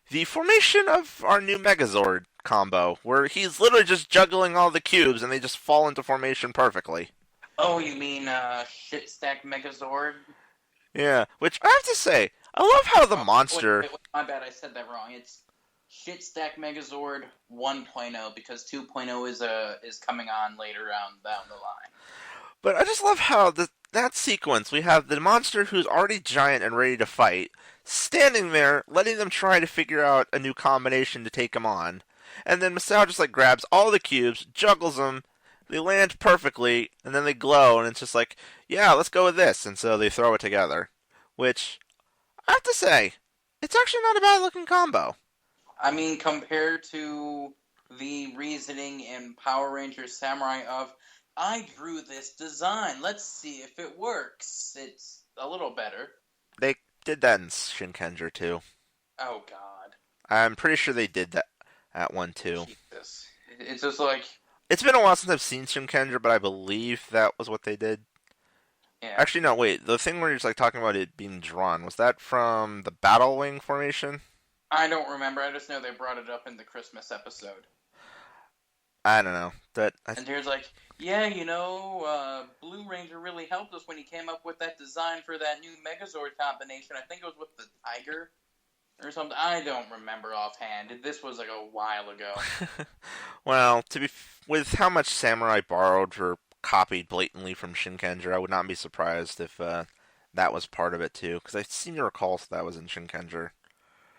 the formation of our new Megazord combo, where he's literally just juggling all the cubes and they just fall into formation perfectly. Oh, you mean shit stack Megazord? Yeah, which I have to say, I love how the monster. Wait, my bad, I said that wrong. It's shit stack Megazord 1.0 because 2.0 is coming on later on down the line. But I just love how that sequence, we have the monster who's already giant and ready to fight, standing there, letting them try to figure out a new combination to take him on. And then Masao just like grabs all the cubes, juggles them, they land perfectly, and then they glow, and it's just like, yeah, let's go with this. And so they throw it together. Which, I have to say, it's actually not a bad looking combo. I mean, compared to the reasoning in Power Rangers Samurai of, I drew this design, let's see if it works. It's a little better. They did that in Shinkenger too. Oh, God. I'm pretty sure they did that at one too. Jesus. It's just like... It's been a while since I've seen Shinkenger, but I believe that was what they did. Yeah. Actually, no, wait. The thing where you're just like talking about it being drawn, was that from the Battle Wing formation? I don't remember. I just know they brought it up in the Christmas episode. I don't know. And there's like, yeah, Blue Ranger really helped us when he came up with that design for that new Megazord combination. I think it was with the Tiger or something. I don't remember offhand. This was like a while ago. Well, with how much Samurai borrowed or copied blatantly from Shinkenger, I would not be surprised if that was part of it too, because I seem to recall that was in Shinkenger.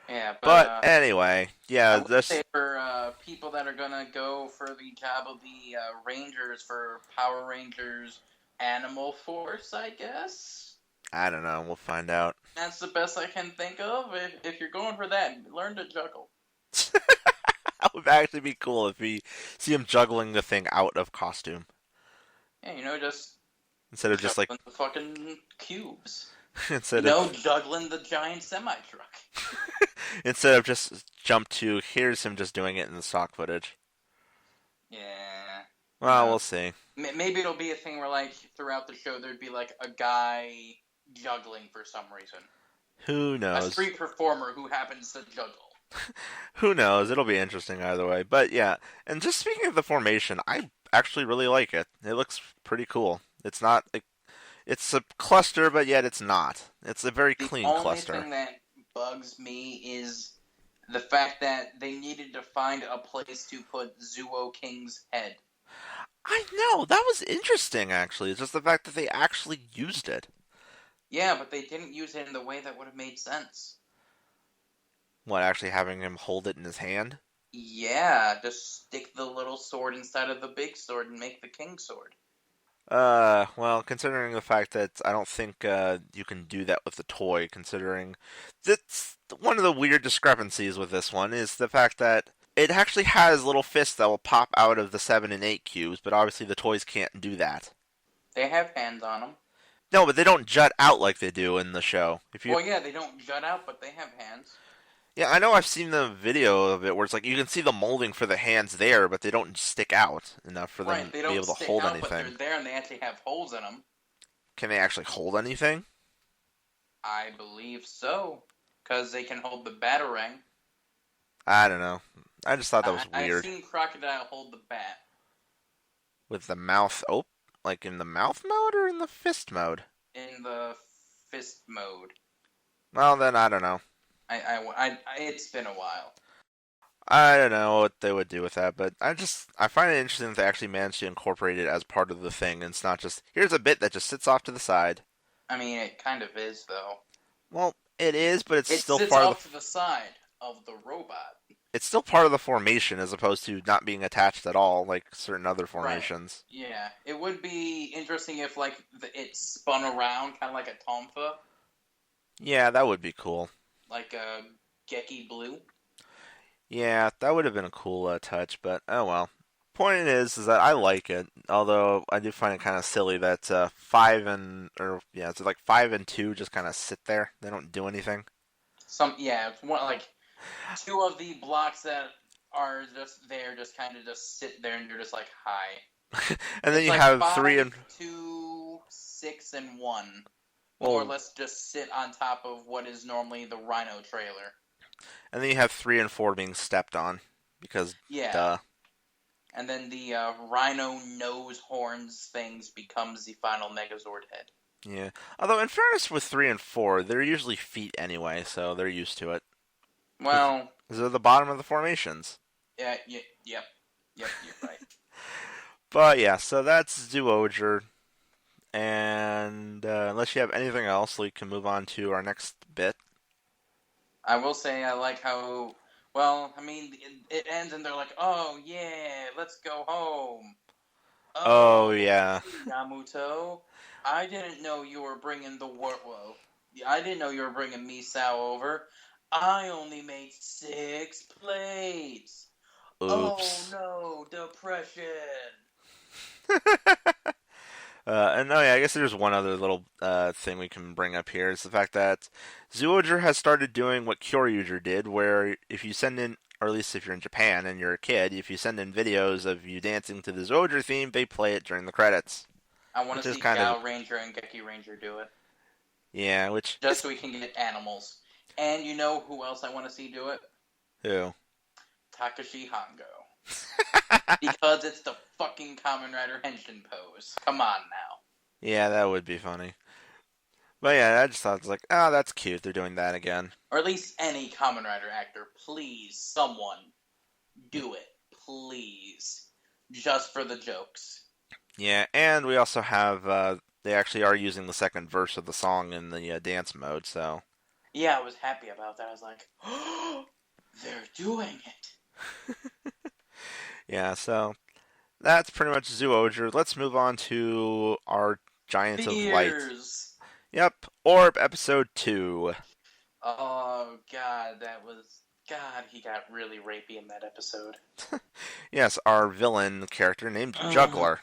Yeah, but anyway, yeah, I would say for people that are gonna go for the job of the Rangers for Power Rangers Animal Force, I guess. I don't know. We'll find out. That's the best I can think of. If you're going for that, learn to juggle. That would actually be cool if we see him juggling the thing out of costume. Yeah, just instead of just like the fucking cubes. Instead of juggling the giant semi truck. Instead of just jump to here's him just doing it in the stock footage. Yeah. Well, we'll see. Maybe it'll be a thing where like throughout the show there'd be like a guy juggling for some reason. Who knows? A street performer who happens to juggle. Who knows? It'll be interesting either way. But yeah, and just speaking of the formation, I actually really like it. It looks pretty cool. It's not like it's a cluster, but yet it's not. It's a very clean cluster. The only thing that bugs me is the fact that they needed to find a place to put Zuo King's head. I know, that was interesting, actually. It's just the fact that they actually used it. Yeah, but they didn't use it in the way that would have made sense. What, actually having him hold it in his hand? Yeah, just stick the little sword inside of the big sword and make the king sword. Well, considering the fact that I don't think you can do that with the toy, considering that's one of the weird discrepancies with this one is the fact that it actually has little fists that will pop out of the 7 and 8 cubes, but obviously the toys can't do that. They have hands on them. No, but they don't jut out like they do in the show. If you Well, yeah, they don't jut out, but they have hands. Yeah, I know I've seen the video of it where it's like you can see the molding for the hands there, but they don't stick out enough for them Right, they to be don't able to stick hold out, but they're anything. there and they actually have holes in them. Can they actually hold anything? I believe so, because they can hold the batarang. I don't know. I just thought that was I've weird. seen Crocodile hold the bat With the mouth open, like in the mouth mode or in the fist mode? in the fist mode. Well, then I don't know. It's been a while. I don't know what they would do with that, but I find it interesting that they actually managed to incorporate it as part of the thing, and it's not just here's a bit that just sits off to the side. I mean, it kind of is, though. Well, it is, but it's It still sits part of off to the side of the robot. it's still part of the formation as opposed to not being attached at all, like certain other Right. formations. Yeah. It would be interesting if, like, it spun around, kind of like a tonfa, Yeah, that would be cool. like a Geki Blue. Yeah, that would have been a cool touch, but oh well. Point is that I like it, although I do find it kind of silly that 5 and 2 just kind of sit there. They don't do anything. It's one, like, two of the blocks that are just there just kind of just sit there and you're just like, hi. And then It's you like have 5, 3 and 2, 6, and 1. More or well, less just sit on top of what is normally the Rhino trailer. and then you have 3 and 4 being stepped on because Yeah. duh. And then the Rhino nose horns things becomes the final Megazord head. Yeah. Although in fairness with 3 and 4, they're usually feet anyway, so they're used to it. Well, They're the bottom of the formations. yep, you're right. But yeah, so that's Zyuogher. And unless you have anything else, we can move on to our next bit. I will say I like how, well, I mean, it ends and they're like, oh yeah, let's go home. Oh Oh, yeah. Yamato, I didn't know you were bringing the war. Whoa, I didn't know you were bringing Misao over. I only made 6 plates. Oh Oops. no, depression. And oh yeah, I guess there's one other little thing we can bring up here is the fact that Zyuogher has started doing what Kyoryuger did, where if you send in, or at least if you're in Japan and you're a kid, if you send in videos of you dancing to the Zyuogher theme, they play it during the credits, I want which to is see kind of Gal Ranger and Geki Ranger do it, yeah, which just is so we can get animals. And you know who else I want to see do it? who. Takashi Hongo. Because it's the fucking Kamen Rider Henshin pose. Come on now. Yeah, that would be funny. But yeah, I just thought it was like, oh, that's cute. They're doing that again. Or at least any Kamen Rider actor. Please, someone, do it. Please. Just for the jokes. Yeah, and we also have they actually are using the second verse of the song in the dance mode, so Yeah, I was happy about that. I was like, oh, they're doing it. yeah, so that's pretty much Zyuogher. Let's move on to our Giant of Light. Fears. Yep, Orb episode 2. Oh, God, that was... God, he got really rapey in that episode. Yes, our villain character named Juggler.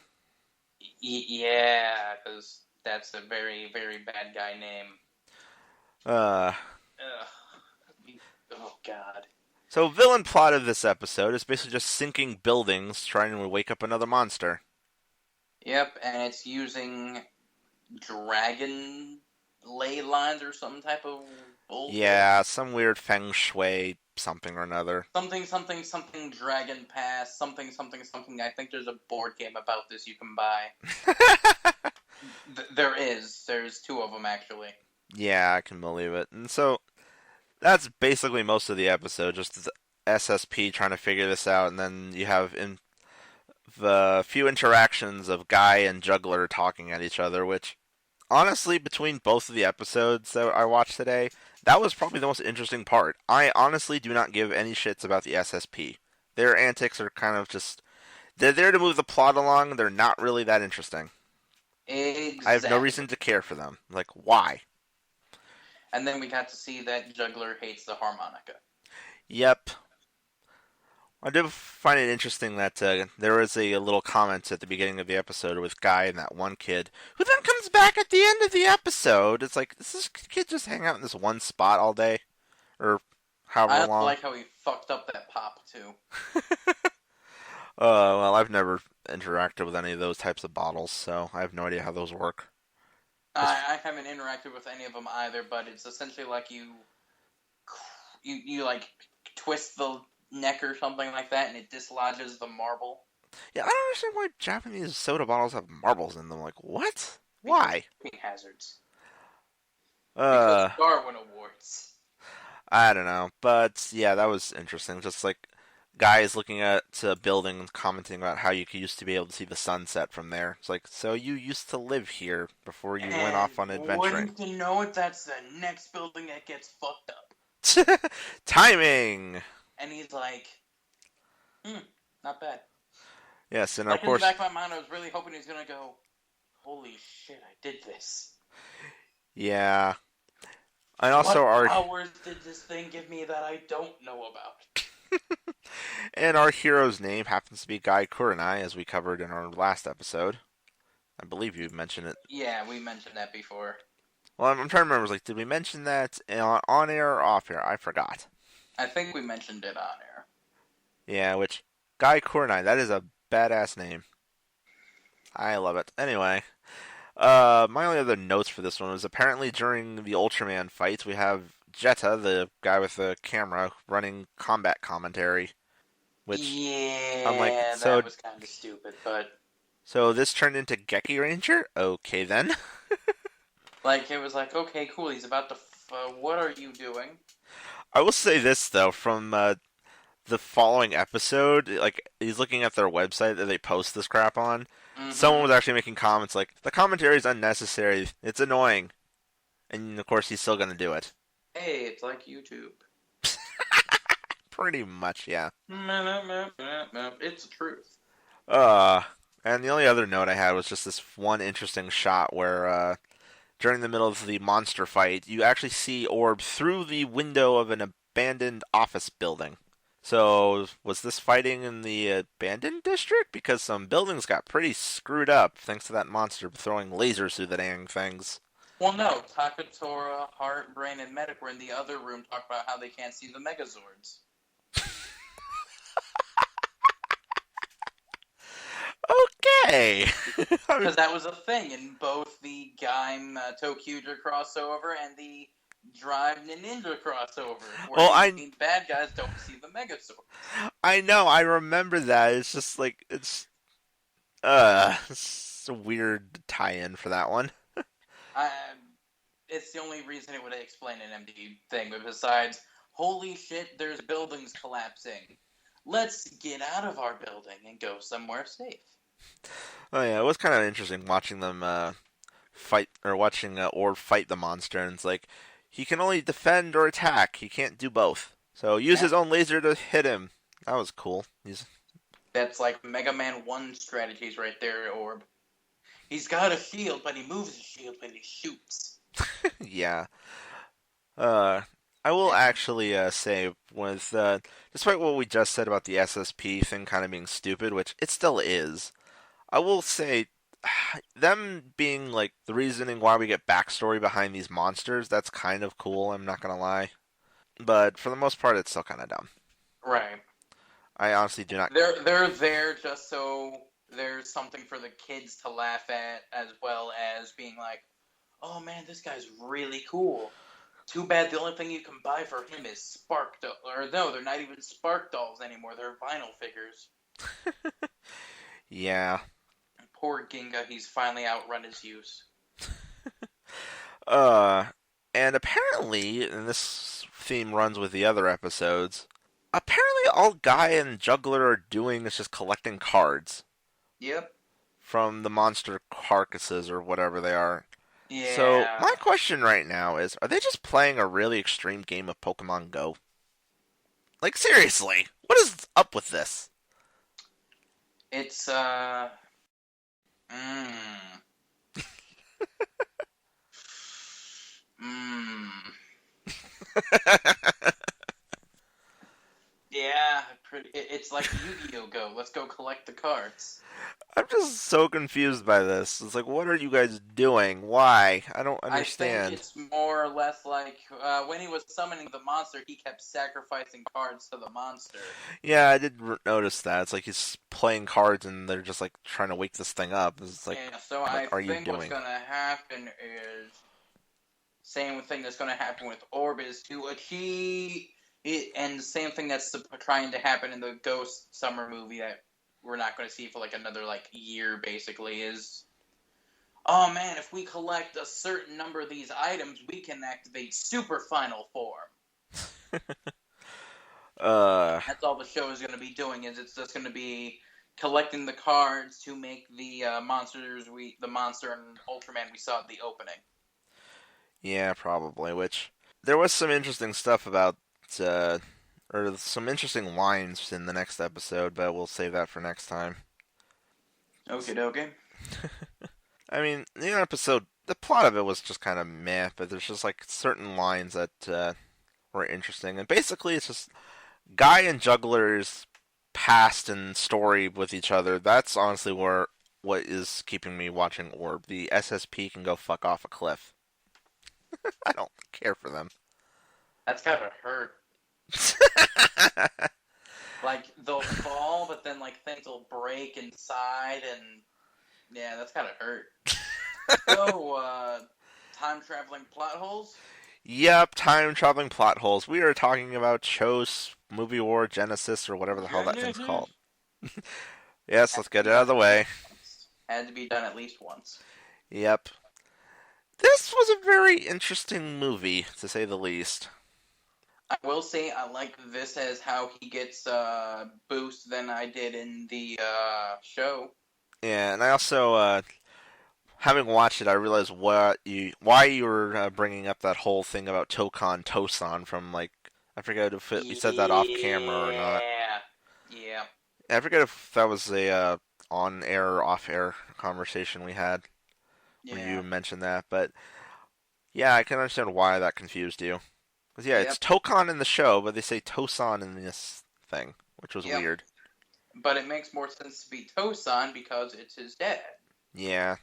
Yeah, because that's a very, very bad guy name. Uh, Ugh. Oh, God. so villain plot of this episode is basically just sinking buildings trying to wake up another monster. Yep, and it's using dragon ley lines or some type of bullshit. Yeah, some weird feng shui something or another. Something dragon pass, something. I think there's a board game about this you can buy. There's 2 of them actually. Yeah, I can believe it. And so that's basically most of the episode, just the SSP trying to figure this out, and then you have the few interactions of Guy and Juggler talking at each other, which honestly, between both of the episodes that I watched today, that was probably the most interesting part. I honestly do not give any shits about the SSP. Their antics are kind of just. They're there to move the plot along, they're not really that interesting. I have no Exactly. reason to care for them. Like, why? And then we got to see that Juggler hates the harmonica. Yep. I did find it interesting that there was a little comment at the beginning of the episode with Guy and that one kid, who then comes back at the end of the episode. It's like, does this kid just hang out in this one spot all day? Or however I long? like how he fucked up that pop, too. Well, I've never interacted with any of those types of bottles, so I have no idea how those work. Just, I haven't interacted with any of them either, but it's essentially like you like twist the neck or something like that, and it dislodges the marble. yeah, I don't understand why Japanese soda bottles have marbles in them. Like, what? Because Why? hazards. Because Uh, Darwin Awards. I don't know, but yeah, that was interesting. Just like guys looking at a building and commenting about how you used to be able to see the sunset from there. It's like, so you used to live here before you went And off on adventuring. wouldn't you know it, that's the next building that gets fucked up. Timing. And he's like, not bad. Yes, and of Like in the course, back of my mind, I was really hoping he was gonna go, holy shit, I did this. yeah. And also What our powers did this thing give me that I don't know about? and our hero's name happens to be Guy Kurenai, as we covered in our last episode. I believe you mentioned it. Yeah, we mentioned that before. Well, I'm trying to remember. Like, did we mention that on air or off air? I forgot. I think we mentioned it on air. Yeah, which Guy Kurenai. That is a badass name. I love it. Anyway, my only other notes for this one was apparently during the Ultraman fights, we have Jetta, the guy with the camera, running combat commentary. Which I'm like, Yeah, so that was kind of stupid, but so this turned into Geki Ranger? Okay then. like it was like, okay, cool. He's about to. What are you doing? I will say this though, from the following episode, like he's looking at their website that they post this crap on. Someone Mm-hmm. was actually making comments like, the commentary is unnecessary. It's annoying. And of course, he's still going to do it. Hey, it's like YouTube. Pretty much, yeah. It's the truth. Uh, and the only other note I had was just this one interesting shot where, during the middle of the monster fight, you actually see Orb through the window of an abandoned office building. So, was this fighting in the abandoned district? Because some buildings got pretty screwed up thanks to that monster throwing lasers through the dang things. Well, no, Takatora, Heart, Brain, and Medic were in the other room talking about how they can't see the Megazords. Okay. Because that was a thing in both the Gaim Tokuger crossover and the Drive Ninja crossover, where Well, the bad guys don't see the Megazord. I know, I remember that. It's just like it's a weird tie-in for that one. I, it's the only reason it would explain an MD thing, but besides, holy shit, there's buildings collapsing. Let's get out of our building and go somewhere safe. Oh yeah, it was kind of interesting watching them fight or watching Orb fight the monster, and it's like he can only defend or attack. He can't do both. So use Yeah. his own laser to hit him. That was cool. That's like Mega Man 1 strategies right there, Orb. He's got a shield, but he moves his shield when he shoots. Yeah. I will actually say with despite what we just said about the SSP thing kind of being stupid, which it still is, I will say them being like the reasoning why we get backstory behind these monsters, that's kind of cool, I'm not gonna lie. But for the most part, it's still kind of dumb. Right. I honestly do not. They're there just so there's something for the kids to laugh at, as well as being like, oh man, this guy's really cool. Too bad the only thing you can buy for him is Spark Dolls. Or no, they're not even Spark Dolls anymore. They're vinyl figures. Yeah. And poor Ginga, he's finally outrun his use. Uh, and apparently, and this theme runs with the other episodes, apparently all Guy and Juggler are doing is just collecting cards. Yep. from the monster carcasses or whatever they are. So, Yeah. my question right now is, are they just playing a really extreme game of Pokemon Go? Like, seriously, what is up with this? It's mm, mm. Yeah, it's like Yu-Gi-Oh! Go. Let's go collect the cards. I'm just so confused by this. It's like, what are you guys doing? Why? I don't I think understand. it's more or less like when he was summoning the monster, he kept sacrificing cards to the monster. Yeah, I did notice that. It's like he's playing cards and they're just like trying to wake this thing up. It's like, Yeah, so what I are you think what's doing? gonna happen is same thing that's gonna happen with Orb is to achieve it, and the same thing that's trying to happen in the Ghost Summer movie that we're not gonna see for like another like year basically is. Oh man, if we collect a certain number of these items, we can activate Super Final Form. uh, That's all the show is going to be doing. Is it's just going to be collecting the cards to make the the monster and Ultraman we saw at the opening. yeah, probably. Which there was some interesting stuff about, uh, or some interesting lines in the next episode, but we'll save that for next time. Okay, dokie. I mean, the episode, the plot of it was just kind of meh, but there's just like certain lines that were interesting, and basically it's just Guy and Juggler's past and story with each other. That's honestly where what is keeping me watching Orb. The SSP can go fuck off a cliff. I don't care for them. That's gotta hurt. Like they'll fall, but then like things will break inside, and yeah, that's gotta hurt. So, time traveling plot holes. Yep, time traveling plot holes. We are talking about Cho's Movie War Genesis or whatever the hell that thing's called. Genesis Yes, had let's to get be it out done of the at way. least once. Had to be done at least once. Yep. This was a very interesting movie, to say the least. I will say I like this as how he gets boost than I did in the show. Yeah, and I also, having watched it, I realized why you were bringing up that whole thing about Tokan Tosan from like I forget if we said that off camera or not. Yeah. Yeah. I forget if that was a on air or off air conversation we had where Yeah. you mentioned that, but yeah, I can understand why that confused you. Because yeah, it's Yep. Tokan in the show, but they say Tosan in this thing, which was Yep. weird. But it makes more sense to be Tosan because it's his dad. Yeah.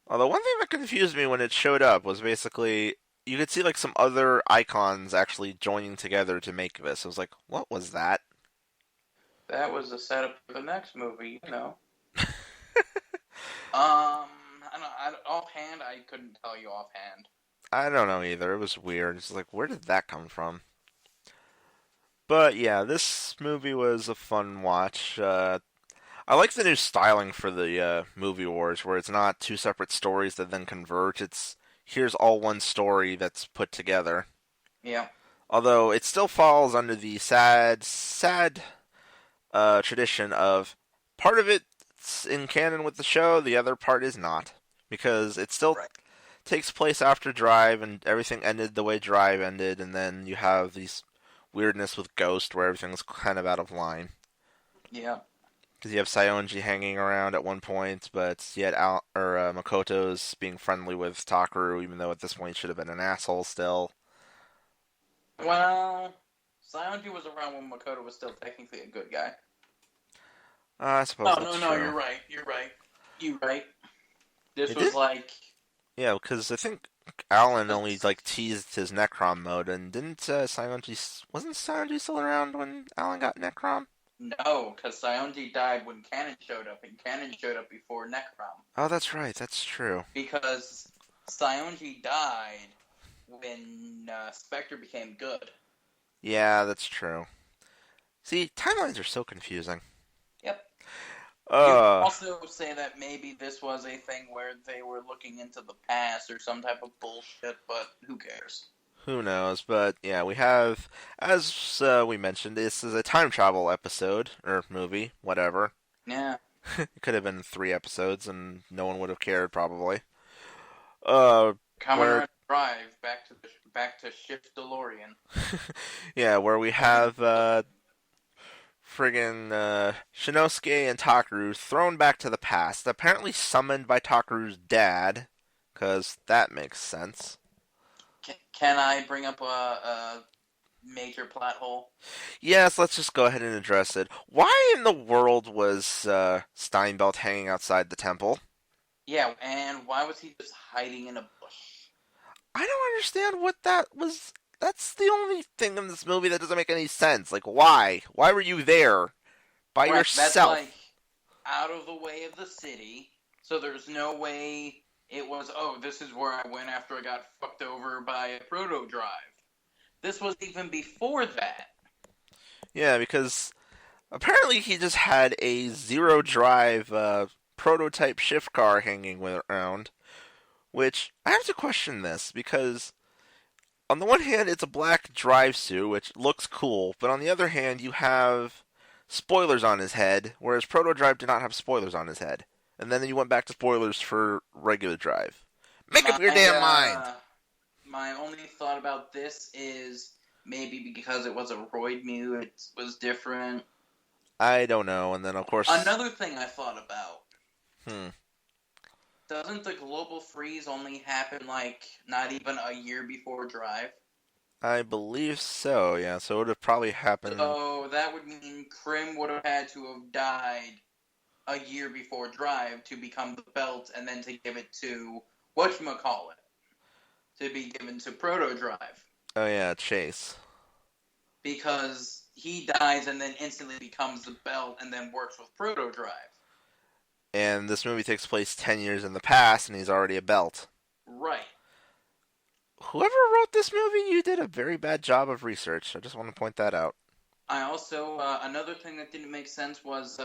Although one thing that confused me when it showed up was basically you could see like some other icons actually joining together to make this. I was like, what was that? That was the setup for the next movie, you know. Offhand, I couldn't tell you offhand. I don't know either. It was weird. It's like, where did that come from? But yeah, this movie was a fun watch. I like the new styling for the movie wars, where it's not two separate stories that then converge. It's here's all one story that's put together. Yeah. Although it still falls under the sad tradition of part of it's in canon with the show, the other part is not, because it still Right. takes place after Drive, and everything ended the way Drive ended, and then you have these weirdness with Ghost, where everything's kind of out of line. Yeah. Because you have Saionji hanging around at one point, but yet Makoto's being friendly with Takaru, even though at this point he should have been an asshole still. Well, Zyuogher was around when Makoto was still technically a good guy. I suppose Oh that's no, true. you're right. You're right. You right. This It was did, like yeah, because I think Alan only this- like teased his Necrom mode, and didn't Saionji wasn't Saionji still around when Alan got Necrom? no, because Zyuogher died when Canon showed up, and Canon showed up before Necrom. Oh, that's right, that's true. Because Zyuogher died when Spectre became good. Yeah, that's true. See, timelines are so confusing. Yep. You could Uh, also say that maybe this was a thing where they were looking into the past or some type of bullshit, but who cares? who knows? But yeah, we have, as we mentioned, this is a time travel episode or movie, whatever. Yeah. It could have been 3 episodes, and no one would have cared probably. Uh, Kamen where Rider Drive back to Shift DeLorean. yeah, where we have friggin' Shinosuke and Takaru thrown back to the past, apparently summoned by Takaru's dad, because that makes sense. Can I bring up a major plot hole? Yes, let's just go ahead and address it. Why in the world was Steinbelt hanging outside the temple? Yeah, and why was he just hiding in a bush? I don't understand what that was. That's the only thing in this movie that doesn't make any sense. Like, why? Why were you there by Right, that's like yourself? out of the way of the city, so there's no way it was, oh, this is where I went after I got fucked over by a proto drive. This was even before that. Yeah, because apparently he just had a zero drive prototype shift car hanging around. Which I have to question this because on the one hand, it's a black drive suit, which looks cool, but on the other hand, you have spoilers on his head, whereas Proto Drive did not have spoilers on his head. And then you went back to spoilers for regular Drive. Make My up your damn mind! my only thought about this is maybe because it was a Roid Mew, it was different. I don't know, and then of course. Another thing I thought about, Hmm. doesn't the global freeze only happen like not even a year before Drive? I believe so, yeah, so it would have probably happened. So that would mean Krim would have had to have died a year before Drive to become the belt and then to give it to whatchamacallit, to be given to Proto Drive. Oh, yeah, Chase. Because he dies and then instantly becomes the belt and then works with Proto Drive. And this movie takes place 10 years in the past, and he's already a belt. Right. Whoever wrote this movie, you did a very bad job of research. I just want to point that out. I also, another thing that didn't make sense was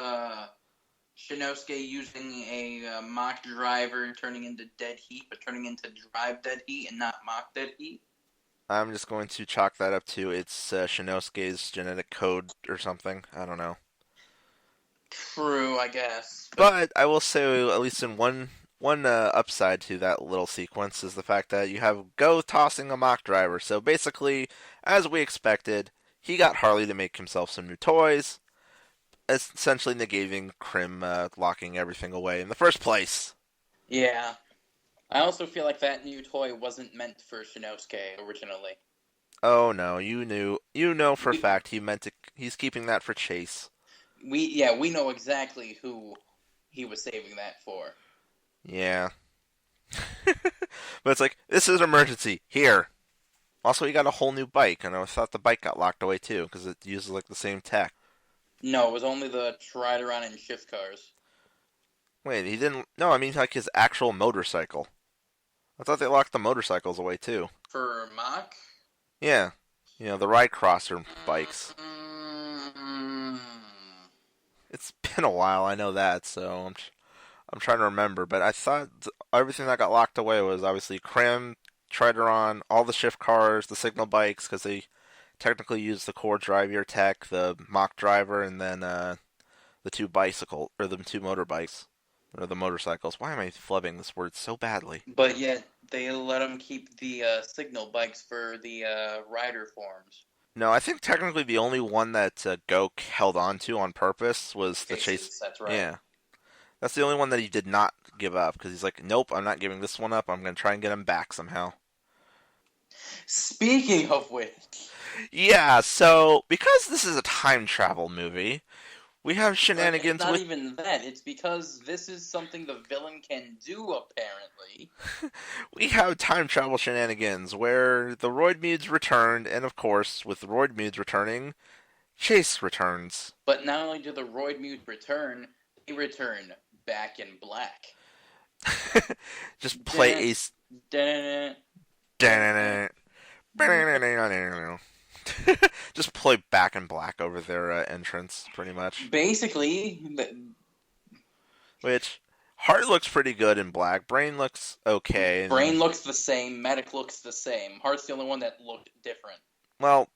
Shinosuke using a mock driver turning into dead heat, but turning into drive dead heat and not mock dead heat. I'm just going to chalk that up to it's Shinosuke's genetic code or something. I don't know. True, I guess. But I will say, at least in one upside to that little sequence is the fact that you have Go tossing a mock driver. So basically, as we expected, he got Harley to make himself some new toys, essentially negating Krim locking everything away in the first place. Yeah. I also feel like that new toy wasn't meant for Shinosuke originally. Oh no, you know for a fact he's keeping that for Chase. We know exactly who he was saving that for. Yeah. But it's like, this is an emergency. Here. Also, he got a whole new bike, and I thought the bike got locked away too, because it uses like the same tech. No, it was only the Trideron and shift cars. Wait, he didn't. No, I mean like his actual motorcycle. I thought they locked the motorcycles away too. For Mach? Yeah. You know, the ride crosser bikes. Mm, It's been a while, I know that, so I'm trying to remember, but I thought everything that got locked away was obviously Krim, Trideron, all the shift cars, the signal bikes, because they technically use the core drive year tech, the mock driver, and then the two motorbikes, or the motorcycles. Why am I flubbing this word so badly? but yet, they let him keep the signal bikes for the rider forms. No, I think technically the only one that Go held on to on purpose was the Chases, chase. that's right. Yeah, that's the only one that he did not give up because he's like, nope, I'm not giving this one up. I'm gonna try and get him back somehow. Speaking of which, Yeah, so because this is a time travel movie, we have it's shenanigans not with. even that. It's because this is something the villain can do, apparently. We have time travel shenanigans where the Roidmudes returned, and of course, with the Roidmudes returning, Chase returns. But not only do the Roid Mute return, they return back in black. Just play a. Dun-dun-dun. Just play Back in Black over their entrance, pretty much. Basically, Which Heart looks pretty good in black. Brain looks okay. Brain looks the same. Medic looks the same. Heart's the only one that looked different. Well,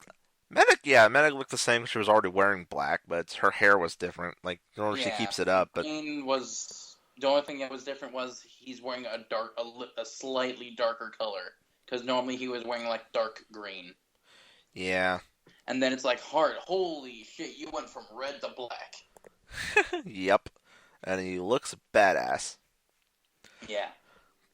Medic looked the same. She was already wearing black, but her hair was different. Like, normally she Yeah, keeps it up, but Brain was the only thing that was different was he's wearing a slightly darker color because normally he was wearing like dark green, yeah, and then it's like Heart, holy shit, you went from red to black. yep. And he looks badass. Yeah,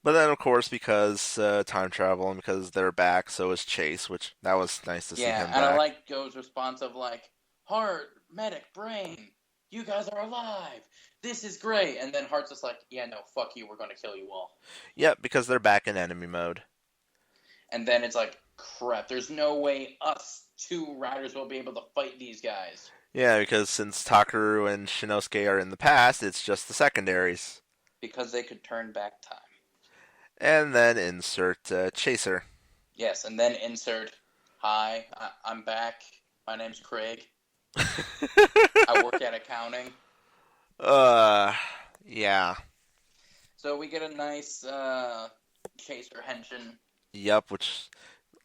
But then, of course, because time travel and because they're back, so is Chase, which that was nice to see yeah, him and I back. like Joe's response of like Heart, Medic, Brain, you guys are alive. This is great, and then Heart's just like, yeah, no, fuck you, we're gonna kill you all. Yep, because they're back in enemy mode. And then it's like, crap, there's no way us two riders will be able to fight these guys. Yeah, because since Takaru and Shinosuke are in the past, it's just the secondaries. Because they could turn back time. And then insert Chaser. Yes, and then insert, hi, I'm back. My name's Craig. I work at accounting. uh, yeah. So we get a nice Chaser henshin. Yep, which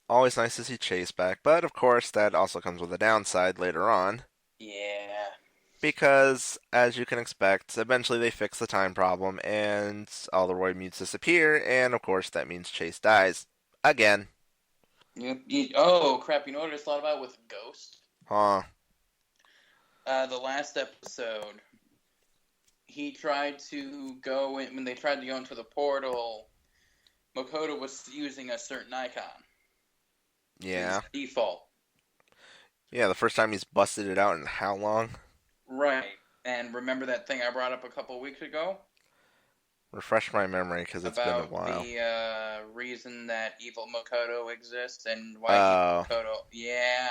always nice to see Chase back. But of course, that also comes with a downside later on. Yeah. Because, as you can expect, eventually they fix the time problem and all the Roid mutes disappear, and of course that means Chase dies. Again. Oh, crap, you know what I just thought about with Ghost? Huh. The last episode, he tried to go in, when they tried to go into the portal, Makoto was using a certain icon. Yeah. His default. Yeah, the first time he's busted it out in how long? Right. And remember that thing I brought up a couple weeks ago? Refresh my memory, because it's been a About while. the reason that evil Makoto exists and why Oh. evil Makoto... Yeah.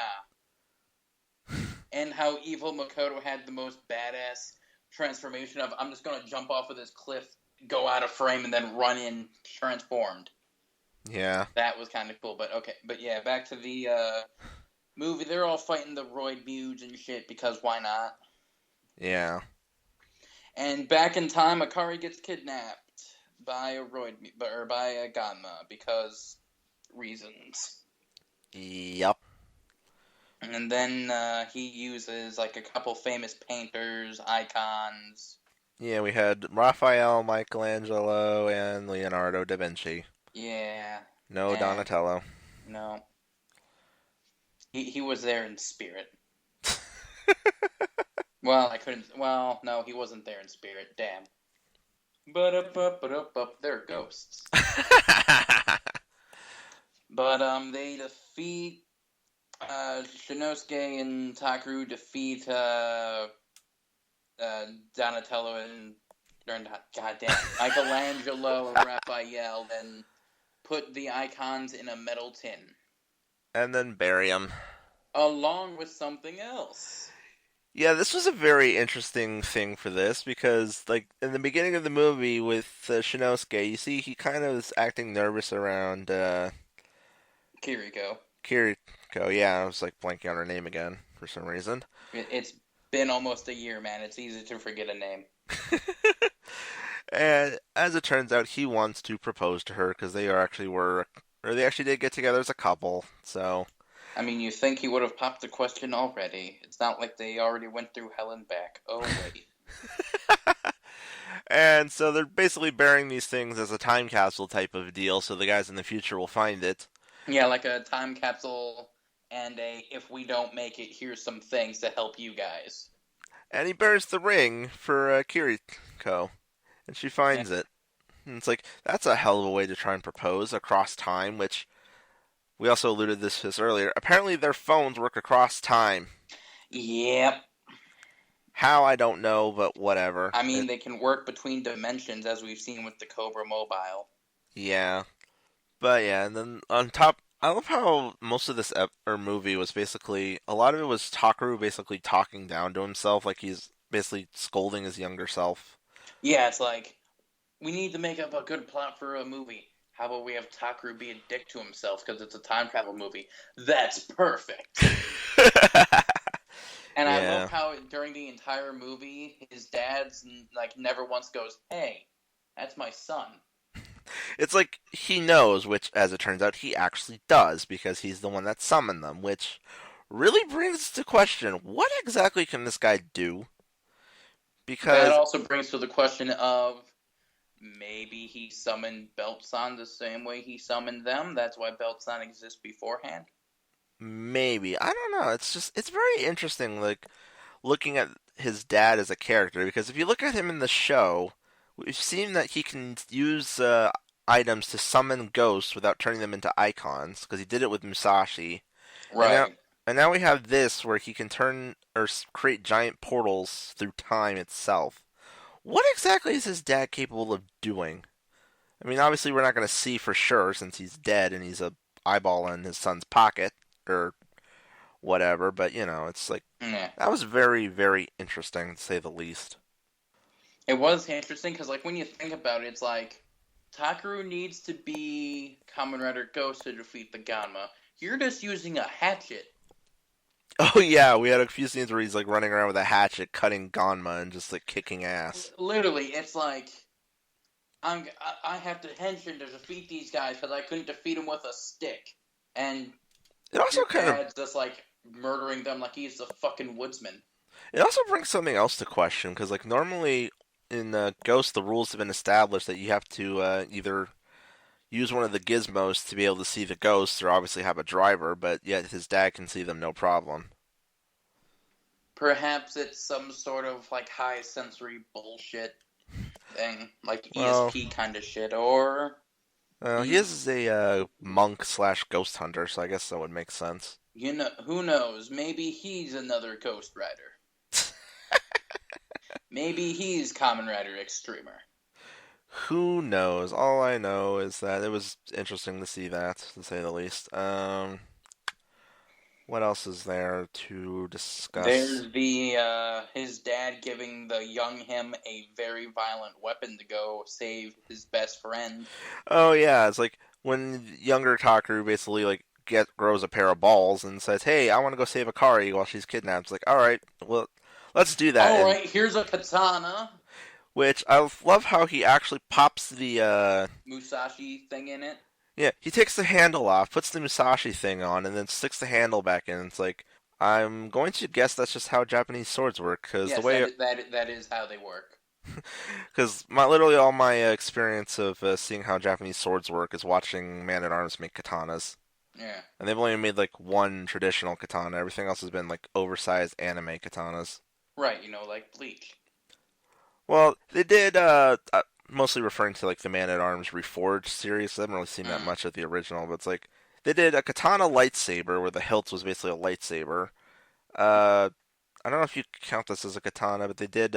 And how evil Makoto had the most badass transformation of, I'm just going to jump off of this cliff, go out of frame, and then run in transformed. Yeah. That was kind of cool, but okay. But yeah, back to the movie. They're all fighting the Roid Mudes and shit because why not? Yeah. And back in time, Akari gets kidnapped by a or by a Ganma because reasons. Yep. And then he uses like a couple famous painters, icons. Yeah, we had Raphael, Michelangelo, and Leonardo da Vinci. Yeah. No Donatello. No. He was there in spirit. Well, I couldn't. Well, no, he wasn't there in spirit. Damn. But they're ghosts. But they defeat Shinosuke and Takaru defeat Donatello and goddamn Michelangelo and Raphael, then put the icons in a metal tin. And then bury him. Along with something else. Yeah, this was a very interesting thing for this because, like, in the beginning of the movie with Shinosuke, you see he kind of is acting nervous around Kiriko. Kiriko. Yeah, I was like blanking on her name again for some reason. It's been almost a year, man. It's easy to forget a name. And as it turns out, he wants to propose to her because they actually did get together as a couple. So, I mean, you think he would have popped the question already. It's not like they already went through hell and back. Oh, wait. and so they're basically burying these things as a time capsule type of deal, so the guys in the future will find it. Yeah, like a time capsule and if we don't make it, here's some things to help you guys. And he buries the ring for Kiriko, and she finds it. And it's like, that's a hell of a way to try and propose across time, which we also alluded to this earlier. Apparently their phones work across time. Yep. How, I don't know, but whatever. I mean, they can work between dimensions, as we've seen with the Cobra Mobile. Yeah. But yeah, and then on top, I love how most of this movie was basically, a lot of it was Takaru basically talking down to himself, like he's basically scolding his younger self. Yeah, it's like, we need to make up a good plot for a movie. How about we have Takaru be a dick to himself because it's a time travel movie? That's perfect. And I love how during the entire movie, his dad's like never once goes, "Hey, that's my son." It's like he knows, which, as it turns out, he actually does because he's the one that summoned them. Which, really brings to question what exactly can this guy do? That Because also brings to the question of maybe he summoned Beltsan the same way he summoned them. That's why Beltsan exists beforehand. maybe I don't know. It's very interesting, like looking at his dad as a character. Because if you look at him in the show, we've seen that he can use items to summon ghosts without turning them into icons. Because he did it with Musashi, and now Right. and now we have this where he can turn or create giant portals through time itself. What exactly is his dad capable of doing? I mean, obviously we're not going to see for sure since he's dead and he's a eyeball in his son's pocket or whatever. But it's like Yeah. that was very, very interesting to say the least. It was interesting because, like, when you think about it, it's like Takaru needs to be Kamen Rider Ghost to defeat the Ganma. You're just using a hatchet. Oh yeah, we had a few scenes where he's like running around with a hatchet, cutting Ganma and just like kicking ass. Literally, it's like I have to henshin to defeat these guys because I couldn't defeat them with a stick, and It also your kind of dad's just like murdering them like he's the fucking woodsman. it also brings something else to question because like normally in Ghost the rules have been established that you have to either use one of the gizmos to be able to see the ghosts or obviously have a driver, but yet his dad can see them no problem. Perhaps it's some sort of like high sensory bullshit thing, like Well, ESP kind of shit, or he he's is a monk slash ghost hunter, so I guess that would make sense. who knows? Maybe he's another Ghost Rider. Maybe he's Kamen Rider Extremer. Who knows? All I know is that it was interesting to see that, to say the least. What else is there to discuss? There's the his dad giving the young him a very violent weapon to go save his best friend. Oh yeah, it's like when younger Takaru basically like grows a pair of balls and says, "Hey, I want to go save Akari while she's kidnapped." It's like, all right, well, let's do that. All And right, here's a katana, which I love how he actually pops the Musashi thing in it. yeah, he takes the handle off, puts the Musashi thing on, and then sticks the handle back in. It's like I'm going to guess that's just how Japanese swords work, because the Yes, way that is how they work. because my literally all my experience of seeing how Japanese swords work is watching Man at Arms make katanas. Yeah. And they've only made like one traditional katana. Everything else has been like oversized anime katanas. Right, like Bleach. Well, they did mostly referring to like the Man at Arms Reforged series. I haven't really seen that Mm. much of the original, but it's like they did a katana lightsaber where the hilt was basically a lightsaber. Uh, I don't know if you count this as a katana, but they did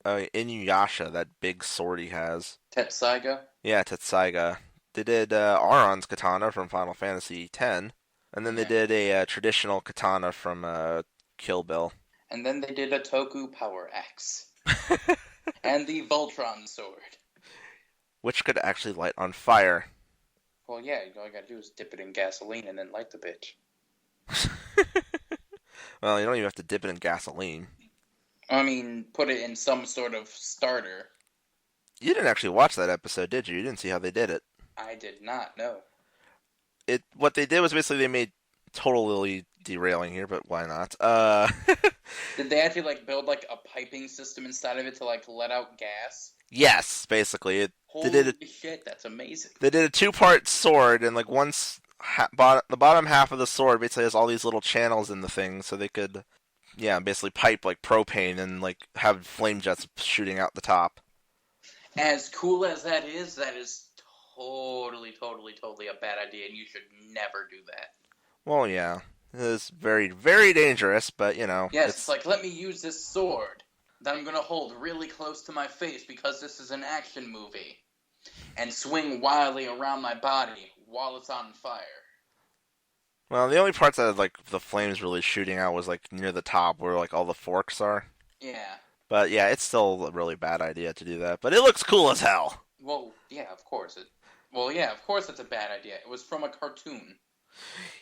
Inuyasha, that big sword he has. Tetsaiga. Yeah, Tetsaiga. They did Auron's katana from Final Fantasy X, and then they Yeah. did a traditional katana from Kill Bill. And then they did a Toku Power Axe. And the Voltron Sword. Which could actually light on fire. Well, yeah, all you gotta do is dip it in gasoline and then light the bitch. Well, you don't even have to dip it in gasoline. I mean, put it in some sort of starter. You didn't actually watch that episode, did you? You didn't see how they did it. I did not know. What they did was basically they made totally derailing here, but why not? Did they actually build a piping system inside of it to let out gas? Yes, basically they Holy did it. shit, that's amazing. They did a two-part sword, and like the bottom half of the sword basically has all these little channels in the thing, so they could, yeah, basically pipe like propane and like have flame jets shooting out the top. As cool as that is totally, totally, totally a bad idea, and you should never do that. Well, yeah, it is very, very dangerous, but Yes, it's like, let me use this sword that I'm gonna hold really close to my face because this is an action movie, and swing wildly around my body while it's on fire. well, the only parts that like the flames really shooting out was like near the top where like all the forks are. Yeah. But yeah, it's still a really bad idea to do that. But it looks cool as hell. Well, yeah, of course it's a bad idea. It was from a cartoon.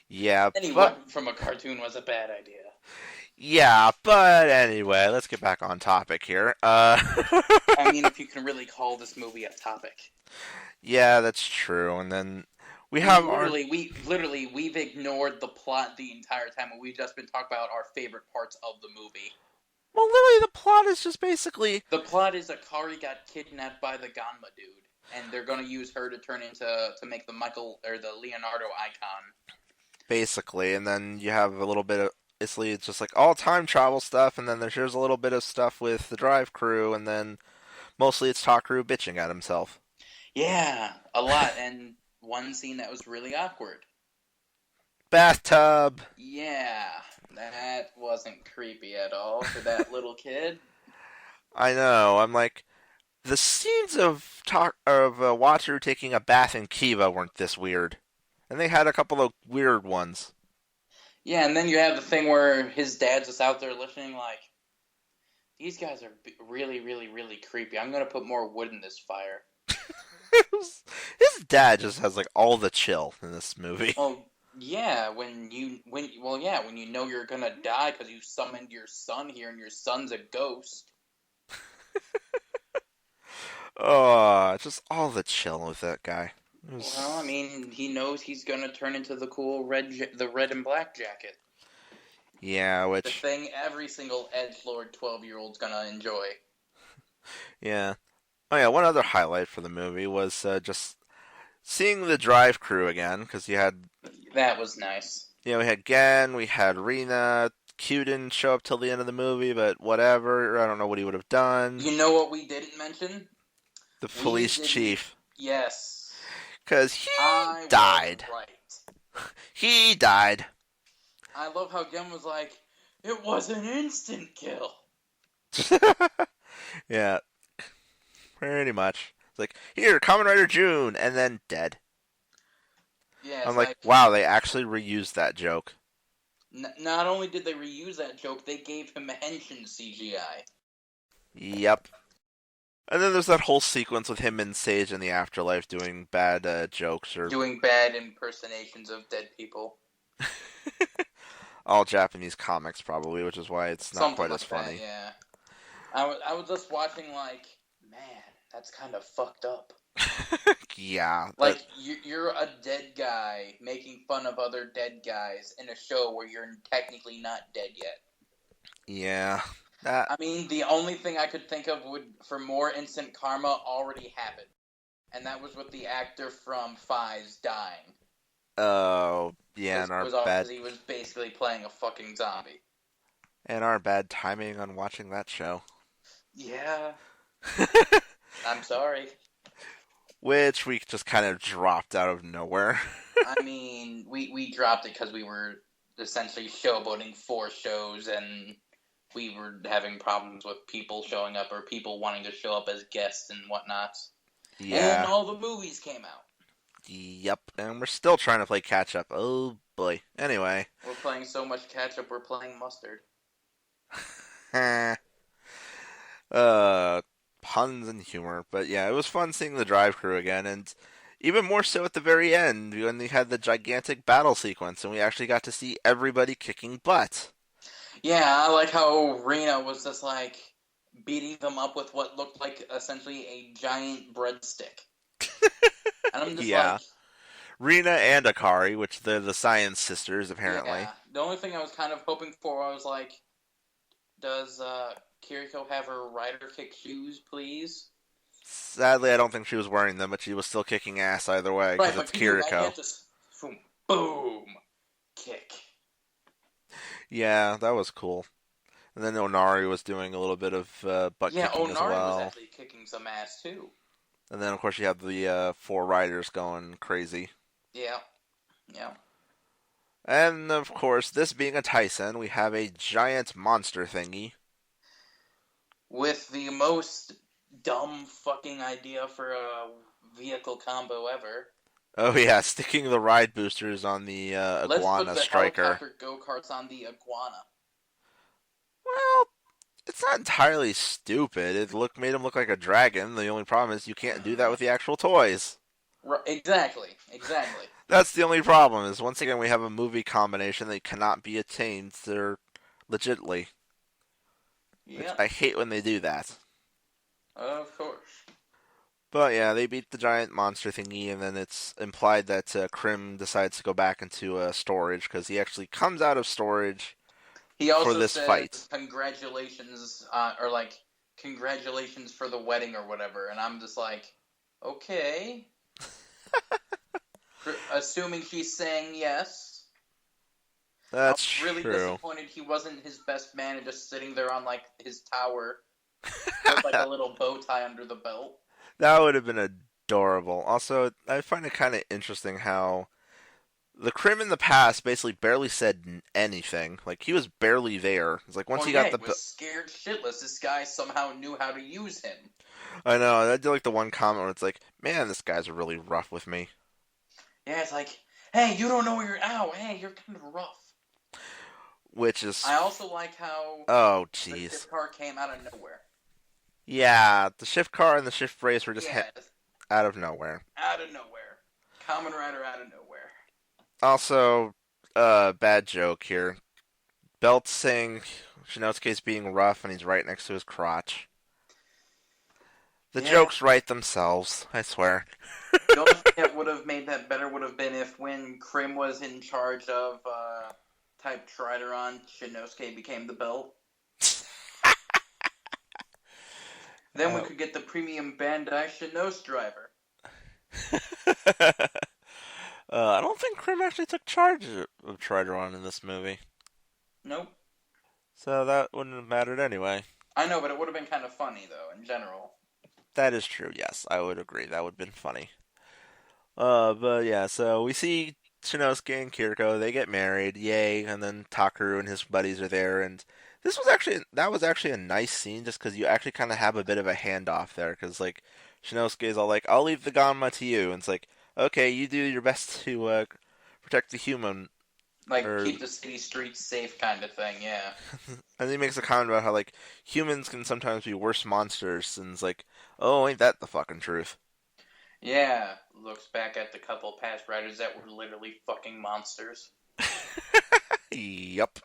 Yeah, Any but weapon from a cartoon was a bad idea. yeah, but anyway, let's get back on topic here. I mean, if you can really call this movie a topic. Yeah, that's true. And then We I mean, have our we've ignored the plot the entire time, and we've just been talking about our favorite parts of the movie. well, literally the plot is just basically The plot is Akari got kidnapped by the Ganma dude, and they're gonna use her to turn into to make the Michael or the Leonardo icon. and then you have a little bit of basically it's just like all time travel stuff, and then there's a little bit of stuff with the drive crew, and then mostly it's Takaru bitching at himself. Yeah, a lot, and one scene that was really awkward. Bathtub. Yeah, that wasn't creepy at all for that little kid. I know. I'm like the scenes of Wataru taking a bath in Kiva weren't this weird, and they had a couple of weird ones. Yeah, and then you have the thing where his dad's just out there listening, like, these guys are really, really, really creepy. I'm gonna put more wood in this fire. His dad just has like all the chill in this movie. Well, yeah, when you know you're gonna die because you summoned your son here and your son's a ghost. Oh, just all the chill with that guy. Well, I mean, he knows he's gonna turn into the cool the red and black jacket. Yeah, The which thing every single edgelord 12-year-old's gonna enjoy. yeah. Oh yeah, one other highlight for the movie was just seeing the drive crew again because you had That was nice. we had Gen, we had Rina. Q didn't show up till the end of the movie, but whatever. I don't know what he would have done. You know what we didn't mention? The police chief. Yes. Because he I died. was right. He died. I love how Gen was like, it was an instant kill. Yeah, pretty much. It's like, here, Kamen Rider June, and then dead. Yeah, I'm like, wow, they actually reused that joke. Not only did they reuse that joke, they gave him Henshin CGI. Yep. And then there's that whole sequence with him and Sage in the afterlife doing bad jokes or doing bad impersonations of dead people. all Japanese comics probably, which is why it's not Something quite like as funny. That, yeah. I was just watching like, man, that's kind of fucked up. Yeah. Like, you're a dead guy making fun of other dead guys in a show where you're technically not dead yet. Yeah. I mean, the only thing I could think of for more instant karma already happened. And that was with the actor from Fives dying. Oh, yeah, and our bad... because he was basically playing a fucking zombie. And our bad timing on watching that show. Yeah. I'm sorry. Which we just kind of dropped out of nowhere. I mean, we dropped it because we were essentially showboating 4 shows, and we were having problems with people showing up or people wanting to show up as guests and whatnot. Yeah. And all the movies came out. Yep, and we're still trying to play catch up. Oh boy. Anyway. We're playing so much catch up, we're playing mustard. Puns and humor. But yeah, it was fun seeing the drive crew again, and even more so at the very end when they had the gigantic battle sequence and we actually got to see everybody kicking butt. Yeah, I like how Rina was just like beating them up with what looked like essentially a giant breadstick. And I'm just like... Rina and Akari, which they're the science sisters, apparently. Yeah. The only thing I was kind of hoping for, I was like, does Kiriko have her rider kick shoes, please? Sadly, I don't think she was wearing them, but she was still kicking ass either way, because it's Kiriko. Just, boom, kick. Yeah, that was cool. And then Onari was doing a little bit of butt kicking as well. Yeah, Onari was actually kicking some ass, too. And then, of course, you have the 4 riders going crazy. Yeah. And, of course, this being a Tyson, we have a giant monster thingy. With the most dumb fucking idea for a vehicle combo ever. Oh, yeah, sticking the ride boosters on the iguana striker. Let's put the helicopter go-karts on the iguana. Well, it's not entirely stupid. It made him look like a dragon. The only problem is you can't do that with the actual toys. Exactly. That's the only problem, is once again we have a movie combination that cannot be attained legitimately. Yeah. I hate when they do that. Of course. But yeah, they beat the giant monster thingy, and then it's implied that Krim decides to go back into storage because he actually comes out of storage He for also this says fight. congratulations, or like congratulations for the wedding or whatever, and I'm just like, okay. Assuming she's saying yes. I was That's really true. disappointed he wasn't his best man and just sitting there on like his tower with like a little bow tie under the belt. That would have been adorable. Also, I find it kind of interesting how the Krim in the past basically barely said anything. Like he was barely there. It's like once Well, he yeah, got he the, was scared shitless. This guy somehow knew how to use him. I know. I did like the one comment where it's like, man, this guy's really rough with me. Yeah, it's like, hey, you don't know where you're. Ow, hey, you're kind of rough. Which is, I also like how oh, the jeez. shift car came out of nowhere. Yeah, the shift car and the shift race were just Yeah, out of nowhere. out of nowhere. Common Rider out of nowhere. Also, bad joke here. Belt saying Shinosuke's being rough and he's right next to his crotch. The Yeah, jokes write themselves, I swear. the only thing that would have made that better would have been if when Krim was in charge of Type Trideron, Shinosuke became the belt. Then we Uh, could get the premium Bandai Shinos driver. I don't think Krim actually took charge of Trideron in this movie, Nope. so that wouldn't have mattered anyway. I know, but it would have been kind of funny, though, in general. That is true, yes, I would agree. That would have been funny. But yeah, so we see Shinosuke and Kiriko, they get married, yay, and then Takaru and his buddies are there, and that was actually a nice scene just because you actually kind of have a bit of a handoff there, because like Shinosuke's all like, I'll leave the Ganma to you, and it's like, okay, you do your best to protect the human, Like, or keep the city streets safe kind of thing, yeah. and he makes a comment about how like humans can sometimes be worse monsters, and it's like, oh, ain't that the fucking truth? Yeah, looks back at the couple past riders that were literally fucking monsters. Yup.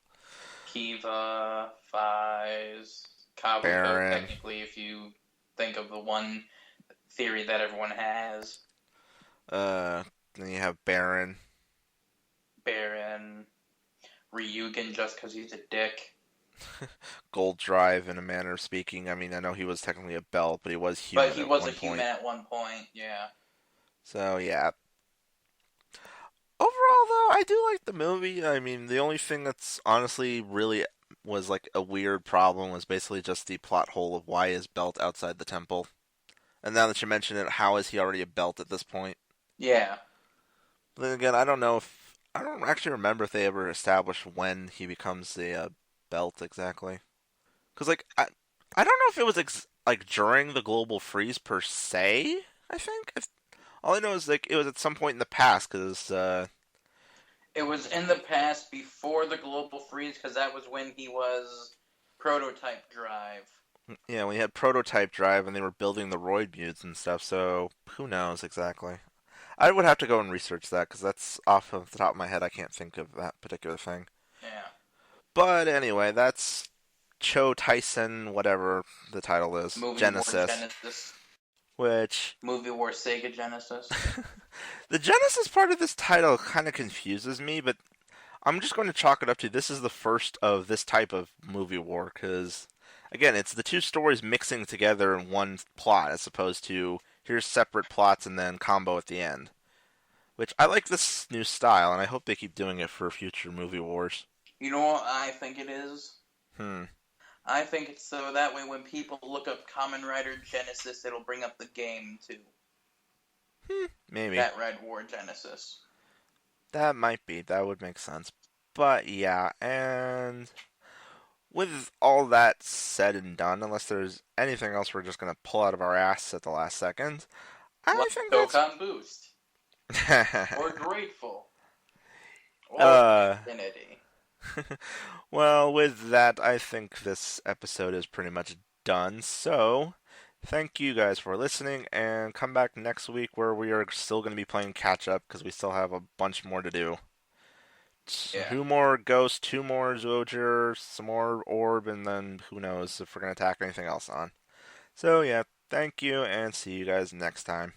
Kiva, Fies, Kabuto, Baron. technically, if you think of the one theory that everyone has. Uh, then you have Baron. Baron, Ryugen just because he's a dick. Gold Drive, in a manner of speaking. I mean, I know he was technically a belt, but he was But human he at was a one human point. at one point, yeah. So yeah. Overall, though, I do like the movie. I mean, the only thing that's honestly really was like a weird problem was basically just the plot hole of why is Belt outside the temple. And now that you mention it, how is he already a belt at this point? Yeah. But then again, I don't actually remember if they ever established when he becomes a belt exactly. Because I don't know if it was like during the global freeze per se. I think all I know is like it was at some point in the past because It was in the past before the global freeze because that was when he was prototype drive. yeah, we had prototype drive and they were building the roid buttes and stuff. So who knows exactly? I would have to go and research that because that's off of the top of my head. I can't think of that particular thing. Yeah. But anyway, that's Cho Tyson, whatever the title is, Movie War Genesis, Genesis. which Movie War Sega Genesis. the Genesis part of this title kind of confuses me, but I'm just going to chalk it up to this is the first of this type of movie war because, again, it's the two stories mixing together in one plot as opposed to here's separate plots and then combo at the end. Which I like this new style, and I hope they keep doing it for future movie wars. You know what I think it is? Hmm. I think it's so that way when people look up Kamen Rider Genesis, it'll bring up the game too. Maybe. That Red War Genesis. That might be. That would make sense. But yeah, and with all that said and done, unless there's anything else we're just going to pull out of our ass at the last second, I Like think that's. Dokkan Boost. Or Grateful. Or uh, Infinity. well, with that, I think this episode is pretty much done. So, thank you guys for listening, and come back next week where we are still going to be playing catch up because we still have a bunch more to do. Yeah. Two more Ghost, two more Zyuogher, some more Orb, and then who knows if we're going to tack anything else on. So, yeah, Thank you, and see you guys next time.